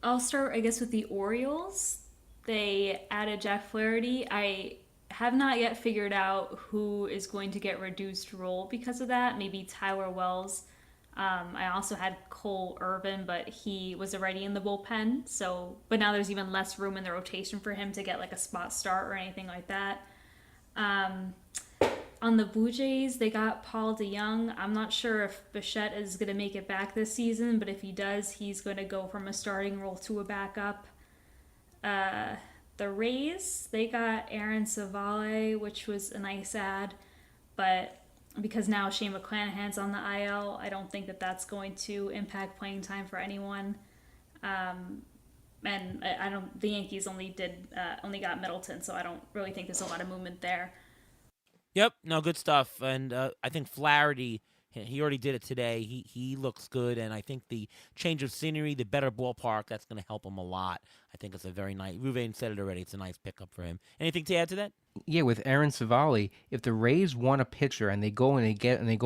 I'll start, I guess, with the Orioles. They added Jack Flaherty. I have not yet figured out who is going to get reduced role because of that. Maybe Tyler Wells. I also had Cole Irvin, but he was already in the bullpen. But now there's even less room in the rotation for him to get like a spot start or anything like that. On the Blue Jays, they got Paul DeYoung. I'm not sure if Bichette is going to make it back this season, but if he does, he's going to go from a starting role to a backup. The Rays, they got Aaron Savale, which was a nice add, but because now Shane McClanahan's on the IL, I don't think that that's going to impact playing time for anyone. And the Yankees only got Middleton, so I don't really think there's a lot of movement there. Yep, no, good stuff. And I think Flaherty, he already did it today. He looks good, and I think the change of scenery, the better ballpark, that's going to help him a lot. I think it's a very nice. Ruvain said it already. It's a nice pickup for him. Anything to add to that? Yeah, with Aaron Savali, if the Rays want a pitcher and they go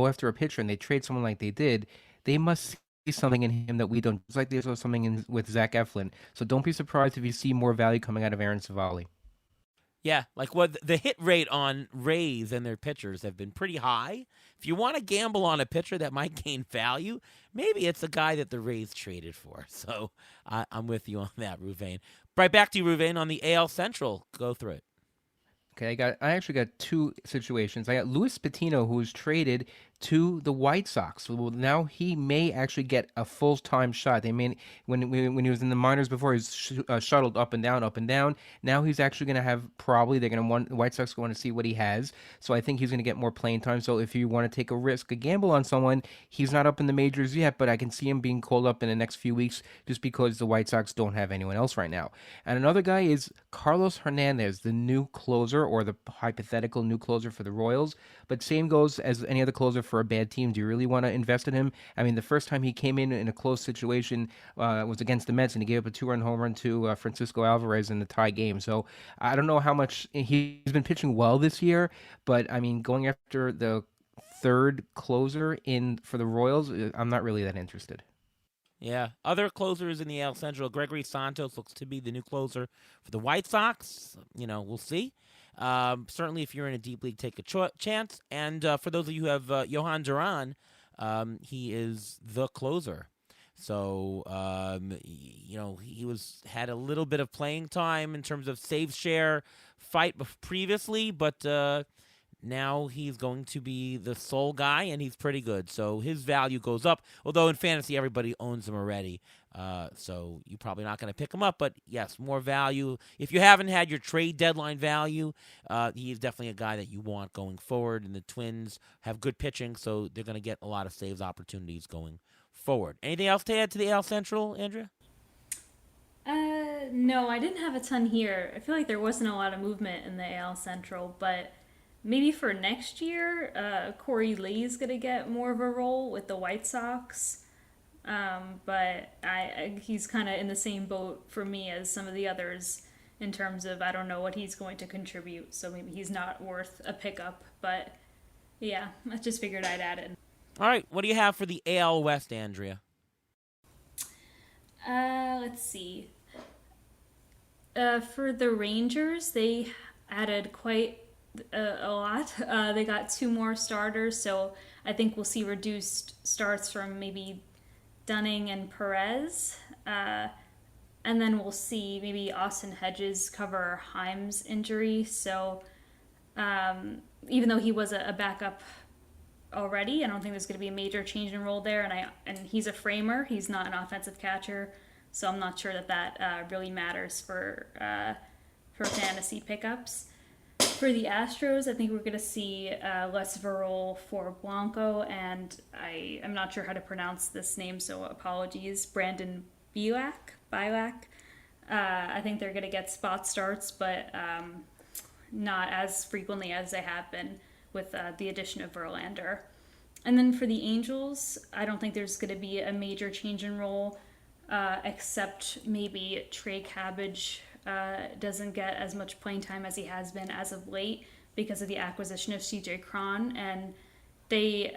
after a pitcher and they trade someone like they did, they must see something in him that we don't. Just like they saw something with Zach Eflin. So don't be surprised if you see more value coming out of Aaron Savali. Yeah, like what the hit rate on Rays and their pitchers have been pretty high. If you want to gamble on a pitcher that might gain value, maybe it's a guy that the Rays traded for. So I'm with you on that, Ruvain. Right back to you, Ruvain, on the AL Central. Go through it. Okay, I actually got two situations. I got Luis Patino, who was traded to the White Sox. Well, now he may actually get a full-time shot. They may when he was in the minors before, he was shuttled up and down, up and down. Now he's actually going to have the White Sox want to see what he has. So I think he's going to get more playing time. So if you want to take a gamble on someone, he's not up in the majors yet, but I can see him being called up in the next few weeks just because the White Sox don't have anyone else right now. And another guy is Carlos Hernandez, the new closer, or the hypothetical new closer for the Royals. But same goes as any other closer for a bad team. Do you really want to invest in him? I mean, the first time he came in a close situation was against the Mets, and he gave up a 2-run home run to Francisco Alvarez in the tie game. So I don't know how much he's been pitching well this year, but I mean, going after the third closer for the Royals, I'm not really that interested. Yeah, other closers in the AL Central, Gregory Santos looks to be the new closer for the White Sox. We'll see. Certainly, if you're in a deep league, take a chance. And for those of you who have Johan Duran, he is the closer. So, he had a little bit of playing time in terms of save share fight previously, but now he's going to be the sole guy, and he's pretty good. So his value goes up, although in fantasy everybody owns him already. So you're probably not going to pick him up, but yes, more value. If you haven't had your trade deadline value, he is definitely a guy that you want going forward, and the Twins have good pitching, so they're going to get a lot of saves opportunities going forward. Anything else to add to the AL Central, Andrea? No, I didn't have a ton here. I feel like there wasn't a lot of movement in the AL Central, but maybe for next year, Corey Lee's going to get more of a role with the White Sox. But he's kind of in the same boat for me as some of the others in terms of I don't know what he's going to contribute, so maybe he's not worth a pickup. But yeah, I just figured I'd add it. All right, what do you have for the AL West, Andrea? Let's see. For the Rangers, they added quite a lot. They got 2 more starters, so I think we'll see reduced starts from maybe Dunning and Perez. And then we'll see maybe Austin Hedges cover Heim's injury. So even though he was a backup already, I don't think there's going to be a major change in role there. And he's a framer. He's not an offensive catcher. So I'm not sure that really matters for fantasy pickups. For the Astros, I think we're going to see less of a role for Blanco, and I'm not sure how to pronounce this name, so apologies. Brandon Bielak. I think they're going to get spot starts, but not as frequently as they have been with the addition of Verlander. And then for the Angels, I don't think there's going to be a major change in role. except maybe Trey Cabbage doesn't get as much playing time as he has been as of late because of the acquisition of CJ Cron, and they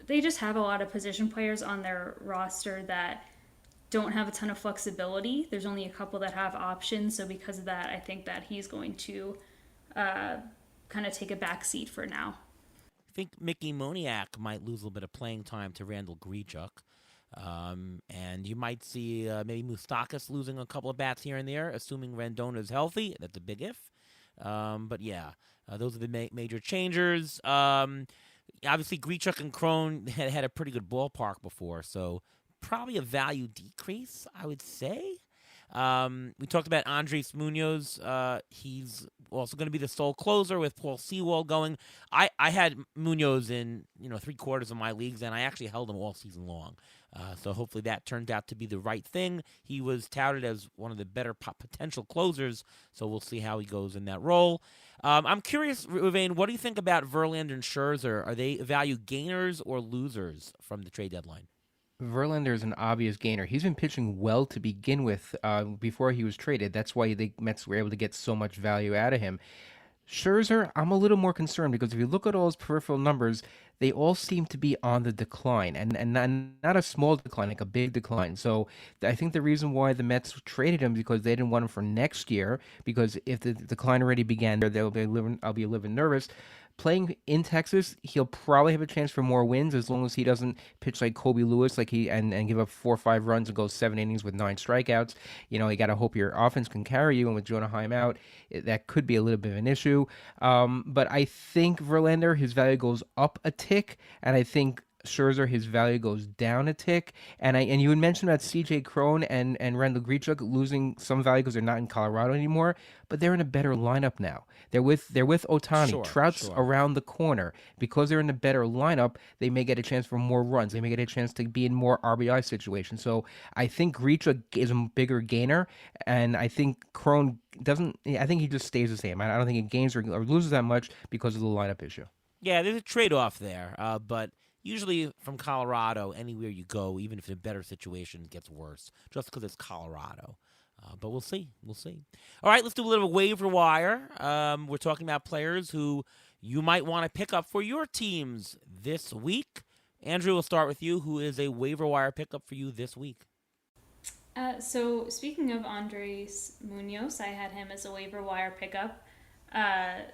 they just have a lot of position players on their roster that don't have a ton of flexibility. There's only a couple that have options, so because of that, I think that he's going to kind of take a back seat for now. I think Mickey Moniak might lose a little bit of playing time to Randall Grichuk. And you might see maybe Moustakas losing a couple of bats here and there, assuming Rendon is healthy. That's a big if. But yeah, those are the major changers. Obviously, Grichuk and Cron had a pretty good ballpark before, so probably a value decrease, I would say. We talked about Andres Munoz. He's also going to be the sole closer with Paul Sewald going. I had Munoz in 3/4 of my leagues, and I actually held him all season long. So hopefully that turned out to be the right thing. He was touted as one of the better potential closers, so we'll see how he goes in that role. I'm curious, Ruvain, what do you think about Verlander and Scherzer? Are they value gainers or losers from the trade deadline? Verlander is an obvious gainer. He's been pitching well to begin with before he was traded. That's why the Mets were able to get so much value out of him. Scherzer, I'm a little more concerned because if you look at all his peripheral numbers, they all seem to be on the decline, and not a small decline, like a big decline. So I think the reason why the Mets traded him because they didn't want him for next year, because if the decline already began there, I'll be a little bit nervous. Playing in Texas, he'll probably have a chance for more wins as long as he doesn't pitch like Kobe Lewis, and give up 4 or 5 runs and go 7 innings with 9 strikeouts. You got to hope your offense can carry you, and with Jonah Heim out, that could be a little bit of an issue. But I think Verlander, his value goes up a tick, and I think Scherzer, his value goes down a tick. And you had mentioned that CJ Cron and Randall Grichuk losing some value because they're not in Colorado anymore, but they're in a better lineup now. They're with Ohtani. Sure, Trout's sure. around the corner. Because they're in a better lineup, they may get a chance for more runs. They may get a chance to be in more RBI situations. So I think Grichuk is a bigger gainer, and I think Cron doesn't. I think he just stays the same. I don't think he gains or loses that much because of the lineup issue. Yeah, there's a trade-off there, but usually from Colorado, anywhere you go, even if it's a better situation, it gets worse just because it's Colorado. But we'll see. We'll see. All right, let's do a little waiver wire. We're talking about players who you might want to pick up for your teams this week. Andrew, we'll start with you. Who is a waiver wire pickup for you this week? So speaking of Andres Munoz, I had him as a waiver wire pickup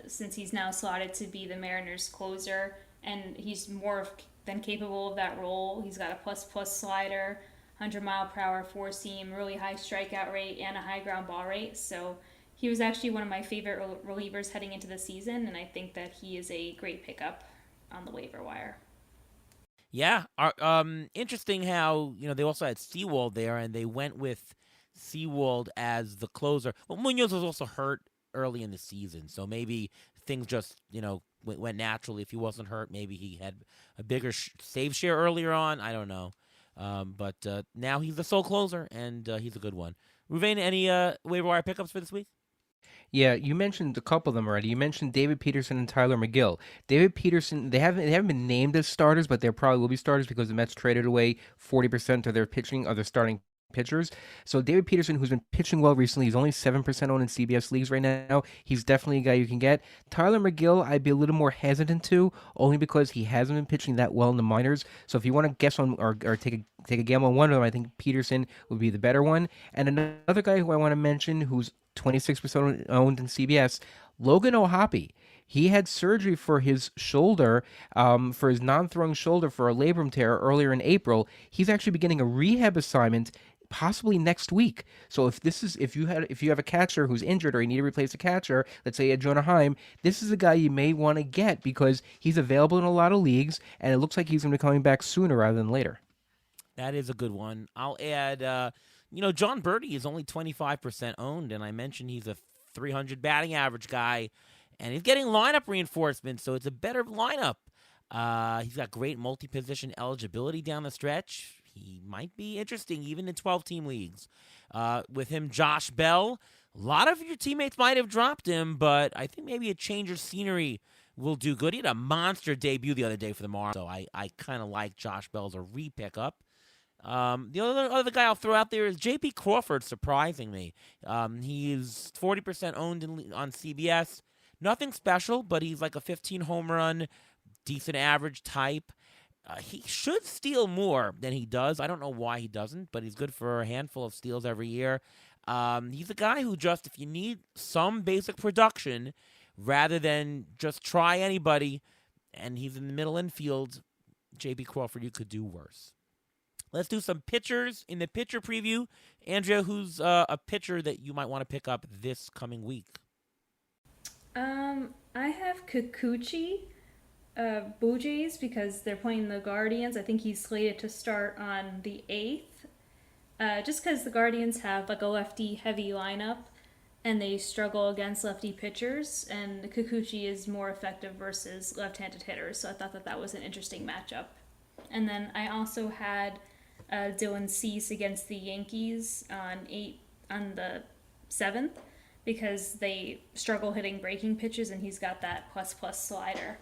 since he's now slotted to be the Mariners' closer, and he's more than capable of that role. He's got a plus slider, 100-mile-per-hour four-seam, really high strikeout rate, and a high ground ball rate. So he was actually one of my favorite relievers heading into the season, and I think that he is a great pickup on the waiver wire. Yeah, interesting how they also had Sewald there, and they went with Sewald as the closer. Well, Munoz was also hurt early in the season, so maybe things just went naturally. If he wasn't hurt, maybe he had a bigger save share earlier on. I don't know, but now he's the sole closer, and he's a good one. Ruvain, any waiver wire pickups for this week? Yeah, you mentioned a couple of them already. You mentioned David Peterson and Tyler McGill. David Peterson, they haven't been named as starters, but they probably will be starters because the Mets traded away 40% of their pitching, of their starting pitchers. So David Peterson, who's been pitching well recently, he's only 7% owned in CBS leagues right now. He's definitely a guy you can get. Tyler McGill, I'd be a little more hesitant to, only because he hasn't been pitching that well in the minors. So if you want to guess on or take a gamble on one of them, I think Peterson would be the better one. And another guy who I want to mention, who's 26% owned in CBS, Logan O'Hoppe. He had surgery for his shoulder, for his non-throwing shoulder for a labrum tear earlier in April. He's actually beginning a rehab assignment possibly next week. So if you have a catcher who's injured or you need to replace a catcher, let's say at Jonah Heim, this is a guy you may want to get because he's available in a lot of leagues, and it looks like he's going to be coming back sooner rather than later. That is a good one. I'll add, John Birdie is only 25% owned, and I mentioned he's a 300 batting average guy, and he's getting lineup reinforcement, so it's a better lineup. He's got great multi-position eligibility down the stretch. He might be interesting even in 12-team leagues. With him, Josh Bell, a lot of your teammates might have dropped him, but I think maybe a change of scenery will do good. He had a monster debut the other day for the Marlins, so I kind of like Josh Bell as a re-pickup. The other guy I'll throw out there is J.P. Crawford, surprising me. He's 40% owned on CBS. Nothing special, but he's like a 15 home run, decent average type. He should steal more than he does. I don't know why he doesn't, but he's good for a handful of steals every year. He's a guy who just, if you need some basic production, rather than just try anybody, and he's in the middle infield, J.P. Crawford, you could do worse. Let's do some pitchers in the pitcher preview. Andrea, who's a pitcher that you might want to pick up this coming week? I have Kikuchi, Blue Jays, because they're playing the Guardians. I think he's slated to start on the 8th. Just because the Guardians have like a lefty-heavy lineup, and they struggle against lefty pitchers, and Kikuchi is more effective versus left-handed hitters, so I thought that was an interesting matchup. And then I also had Dylan Cease against the Yankees on the 7th, because they struggle hitting breaking pitches, and he's got that plus slider.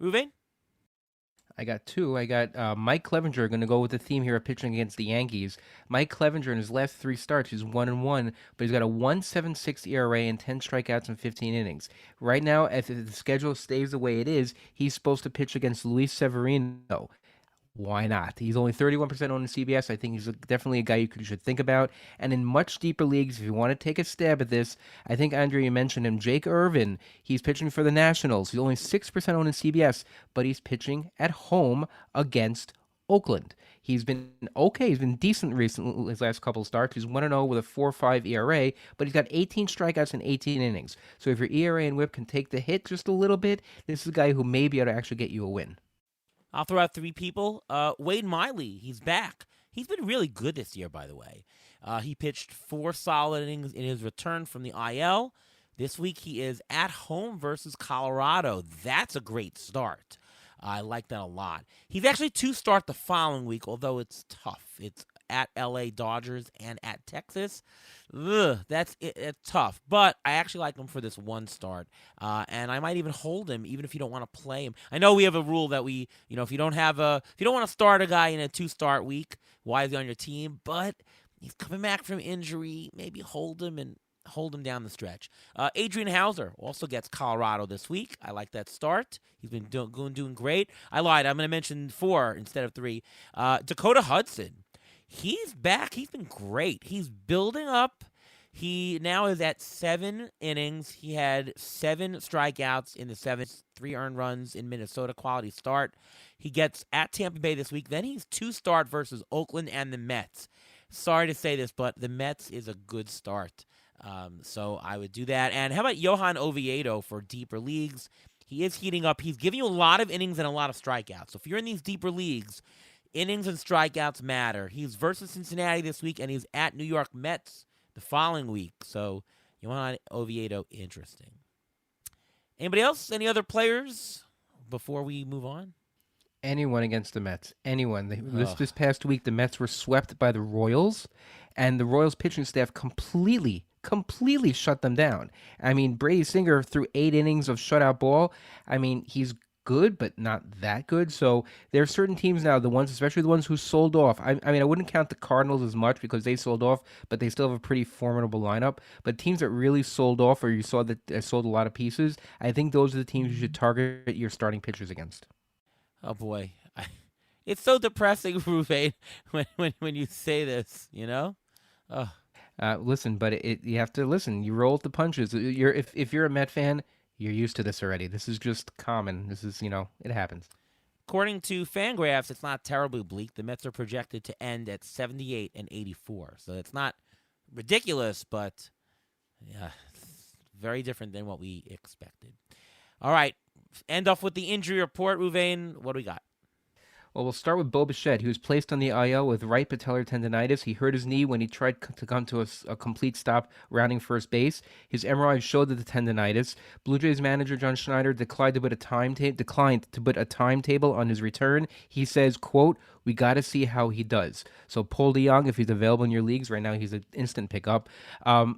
Ruvain? I got two. I got Mike Clevenger, going to go with the theme here of pitching against the Yankees. Mike Clevenger, in his last 3 starts, he's 1-1, but he's got a 1.76 ERA and 10 strikeouts in 15 innings. Right now, if the schedule stays the way it is, he's supposed to pitch against Luis Severino. Why not? He's only 31% owned in CBS. I think he's definitely a guy you should think about. And in much deeper leagues, if you want to take a stab at this, I think, Andrea, you mentioned him, Jake Irvin. He's pitching for the Nationals. He's only 6% owned in CBS, but he's pitching at home against Oakland. He's been okay. He's been decent recently, his last couple of starts. He's 1-0 with a 4.5 ERA, but he's got 18 strikeouts in 18 innings. So if your ERA and whip can take the hit just a little bit, this is a guy who may be able to actually get you a win. I'll throw out 3 people. Wade Miley, he's back. He's been really good this year, by the way. He pitched 4 solid innings in his return from the IL. This week he is at home versus Colorado. That's a great start. I like that a lot. He's actually to start the following week, although it's tough. It's at LA Dodgers and at Texas. It's tough. But I actually like him for this one start. And I might even hold him, even if you don't want to play him. I know we have a rule that if you don't want to start a guy in a 2-start week, why is he on your team? But he's coming back from injury. Maybe hold him down the stretch. Adrian Hauser also gets Colorado this week. I like that start. He's been doing great. I lied. I'm going to mention 4 instead of 3. Dakota Hudson. He's back. He's been great. He's building up. He now is at 7 innings. He had 7 strikeouts in the 7th, 3 earned runs in Minnesota. Quality start. He gets at Tampa Bay this week. Then he's 2-start versus Oakland and the Mets. Sorry to say this, but the Mets is a good start. So I would do that. And how about Johan Oviedo for deeper leagues? He is heating up. He's giving you a lot of innings and a lot of strikeouts. So if you're in these deeper leagues, innings and strikeouts matter. He's versus Cincinnati this week, and he's at New York Mets the following week. So Johan Oviedo, interesting. Anybody else? Any other players before we move on? Anyone against the Mets. Anyone. This past week, the Mets were swept by the Royals, and the Royals pitching staff completely shut them down. I mean, Brady Singer threw 8 innings of shutout ball. I mean, he's good, but not that good. So there are certain teams now, especially the ones who sold off. I mean, I wouldn't count the Cardinals as much because they sold off, but they still have a pretty formidable lineup. But teams that really sold off, or you saw that they sold a lot of pieces, I think those are the teams you should target your starting pitchers against. Oh boy, it's so depressing, Ruvain, when you say this. Oh. Listen, but you have to listen. You roll with the punches. If you're a Met fan, you're used to this already. This is just common. This is, it happens. According to Fangraphs, it's not terribly bleak. The Mets are projected to end at 78 and 84. So it's not ridiculous, but yeah, it's very different than what we expected. All right, end off with the injury report. Ruvain, what do we got? Well, we'll start with Bo Bichette. He was placed on the IL with right patellar tendonitis. He hurt his knee when he tried to come to a complete stop rounding first base. His MRI showed the tendonitis. Blue Jays manager John Schneider declined to put a timetable on his return. He says, quote, "We got to see how he does." So Paul DeJong, if he's available in your leagues right now, he's an instant pickup.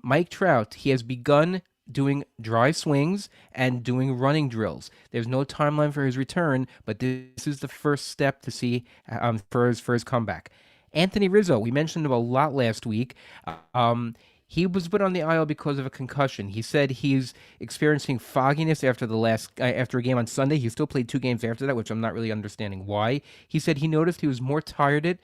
Mike Trout, he has begun doing dry swings and doing running drills. There's no timeline for his return, but this is the first step to see for his comeback. Anthony Rizzo, we mentioned him a lot last week. He was put on the IL because of a concussion. He said he's experiencing fogginess after a game on Sunday. He still played 2 games after that, which I'm not really understanding why. He said he noticed he was more tired,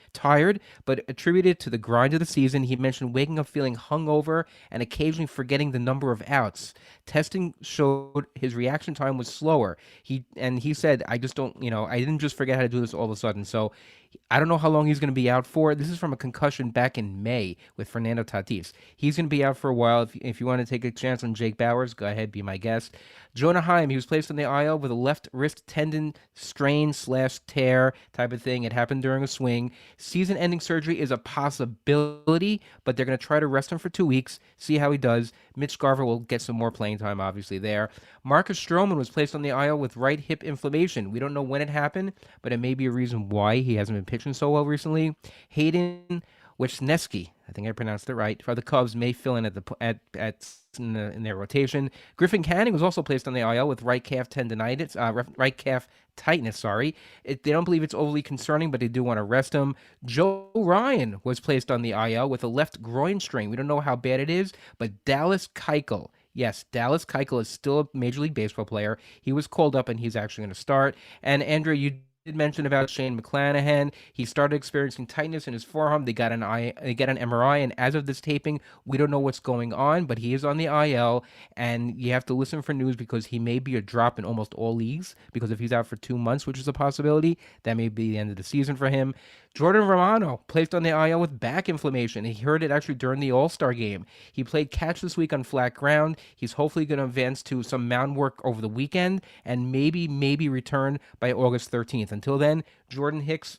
but attributed it to the grind of the season. He mentioned waking up feeling hungover and occasionally forgetting the number of outs. Testing showed his reaction time was slower. He said, I just don't, I didn't just forget how to do this all of a sudden. So I don't know how long he's going to be out for. This is from a concussion back in May with Fernando Tatis. He's going to be out for a while. If you want to take a chance on Jake Bauers, go ahead, be my guest. Jonah Heim, he was placed on the IL with a left wrist tendon strain/tear type of thing. It happened during a swing. Season-ending surgery is a possibility, but they're going to try to rest him for 2 weeks, see how he does. Mitch Garver will get some more playing time, obviously, there. Marcus Stroman was placed on the IL with right hip inflammation. We don't know when it happened, but it may be a reason why he hasn't been pitching so well recently. Hayden Wesneski, I think I pronounced it right, for the Cubs may fill in in their rotation. Griffin Canning was also placed on the IL with right calf tightness. They don't believe it's overly concerning, but they do want to rest him. Joe Ryan was placed on the IL with a left groin strain. We don't know how bad it is, but Dallas Keuchel. Yes, Dallas Keuchel is still a Major League Baseball player. He was called up, and he's actually going to start. And Andrea, you did mention about Shane McClanahan. He started experiencing tightness in his forearm. They got an MRI, and as of this taping, we don't know what's going on, but he is on the IL, and you have to listen for news because he may be a drop in almost all leagues, because if he's out for 2 months, which is a possibility, that may be the end of the season for him. Jordan Romano placed on the IL with back inflammation. He heard it actually during the All-Star game. He played catch this week on flat ground. He's hopefully going to advance to some mound work over the weekend and maybe return by August 13th. Until then, Jordan Hicks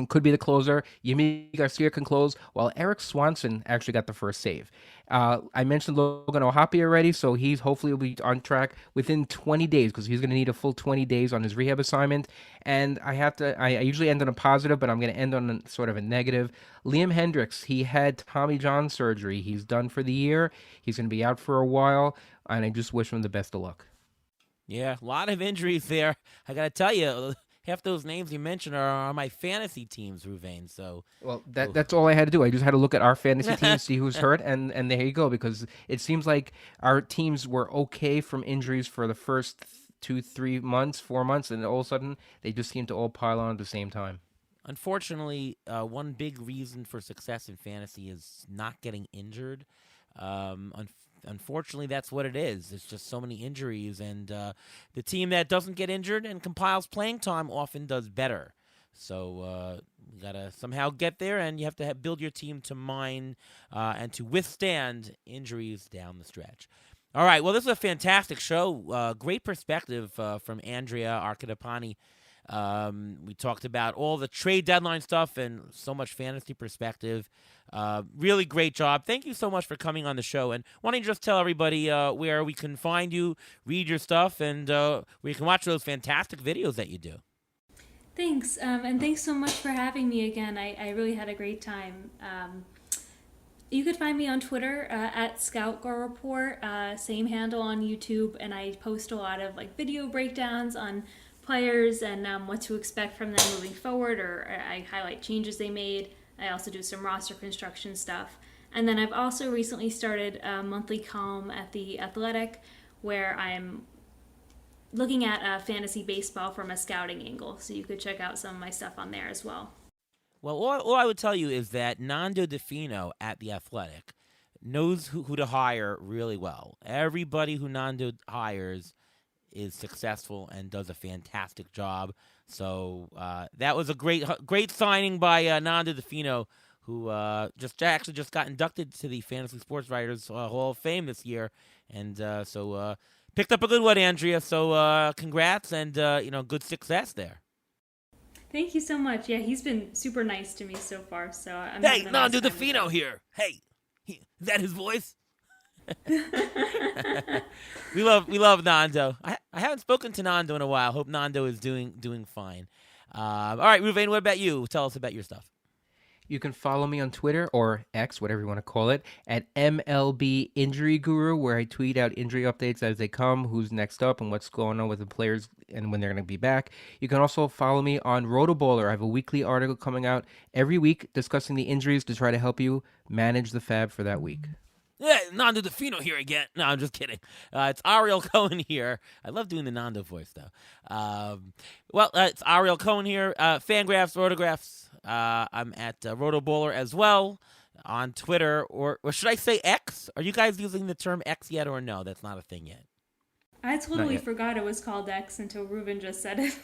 could be the closer. Yimi Garcia can close, while Eric Swanson actually got the first save. I mentioned Logan O'Hoppe already, so he's hopefully will be on track within 20 days because he's going to need a full 20 days on his rehab assignment. And I usually end on a positive, but I'm going to end on sort of a negative. Liam Hendricks, he had Tommy John surgery. He's done for the year. He's going to be out for a while, and I just wish him the best of luck. Yeah, a lot of injuries there. I got to tell you, half those names you mentioned are on my fantasy teams, Ruvain. So, well, that's all I had to do. I just had to look at our fantasy team, see who's hurt, and there you go. Because it seems like our teams were okay from injuries for the first 2, 3 months, 4 months, and all of a sudden they just seem to all pile on at the same time. Unfortunately, one big reason for success in fantasy is not getting injured. Unfortunately, that's what it is. It's just so many injuries, and the team that doesn't get injured and compiles playing time often does better. So you got to somehow get there, and you have to build your team to mine and to withstand injuries down the stretch. All right, well, this is a fantastic show. Great perspective from Andrea Arcadipane. We talked about all the trade deadline stuff and so much fantasy perspective. Really great job. Thank you so much for coming on the show. And why don't you just tell everybody where we can find you, read your stuff, and where you can watch those fantastic videos that you do. Thanks. And thanks so much for having me again. I really had a great time. You could find me on Twitter at ScoutGoReport, same handle on YouTube, and I post a lot of video breakdowns on players and what to expect from them moving forward, or I highlight changes they made. I also do some roster construction stuff. And then I've also recently started a monthly column at The Athletic where I'm looking at fantasy baseball from a scouting angle. So you could check out some of my stuff on there as well. Well, all I would tell you is that Nando DeFino at The Athletic knows who to hire really well. Everybody who Nando hires is successful and does a fantastic job. So that was a great signing by Nando DeFino, who just got inducted to the Fantasy Sports Writers Hall of Fame this year, and so picked up a good one, Andrea. So congrats and good success there. Thank you so much. Yeah, he's been super nice to me so far. So I'm hey, Nando DeFino here. Hey, is that his voice? we love Nando. I haven't spoken to Nando in a while. Hope Nando is doing fine. All right, Ruvain, what about you? Tell us about your stuff. You can follow me on Twitter, or X, whatever you want to call it, at MLB Injury Guru, where I tweet out injury updates as they come, who's next up, and what's going on with the players and when they're going to be back. You can also follow me on Rotoballer. I have a weekly article coming out every week discussing the injuries to try to help you manage the fab for that week. Yeah, Nando DeFino here again. No, I'm just kidding. It's Ariel Cohen here. I love doing the Nando voice, though. It's Ariel Cohen here. Fangraphs, Rotographs. I'm at Rotoballer as well on Twitter. Or should I say X? Are you guys using the term X yet or no? That's not a thing yet. I totally forgot it was called X until Ruben just said it.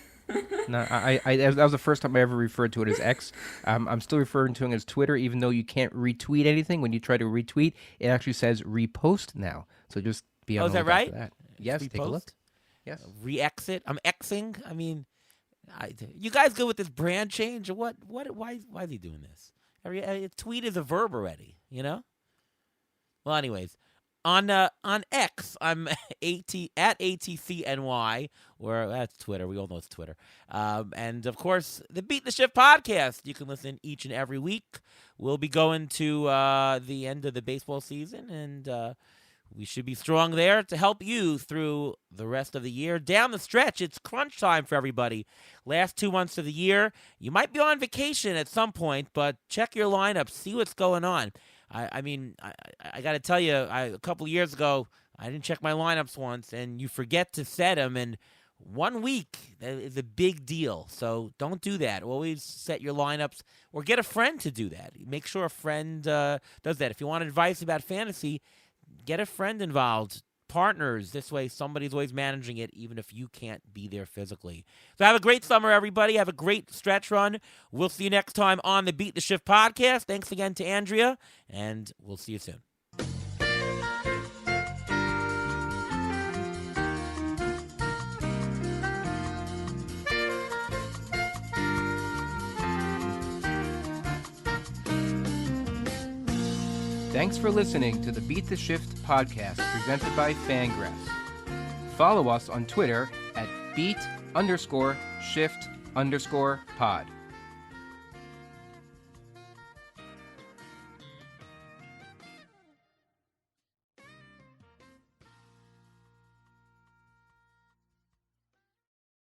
No, that was the first time I ever referred to it as X. I'm still referring to it as Twitter, even though you can't retweet anything. When you try to retweet, it actually says repost now. So just be on the lookout for that. Yes, Repost? take a look. Yes. Re-exit. I'm Xing. I mean, you guys good with this brand change or what? Why is he doing this? Tweet is a verb already, you know? Well, anyways. On X, I'm at ATCNY, or that's Twitter. We all know it's Twitter. And, of course, the Beat the Shift podcast. You can listen each and every week. We'll be going to the end of the baseball season, and we should be strong there to help you through the rest of the year. Down the stretch, it's crunch time for everybody. Last 2 months of the year, you might be on vacation at some point, but check your lineup, see what's going on. I got to tell you, a couple of years ago, I didn't check my lineups once, and you forget to set them, and 1 week is a big deal. So don't do that. Always set your lineups, or get a friend to do that. Make sure a friend does that. If you want advice about fantasy, get a friend involved. Partners. This way, somebody's always managing it, even if you can't be there physically. So have a great summer, everybody. Have a great stretch run. We'll see you next time on the Beat the Shift podcast. Thanks again to Andrea, and we'll see you soon. Thanks for listening to the Beat the Shift podcast presented by Fangraphs. Follow us on Twitter at beat_shift_pod.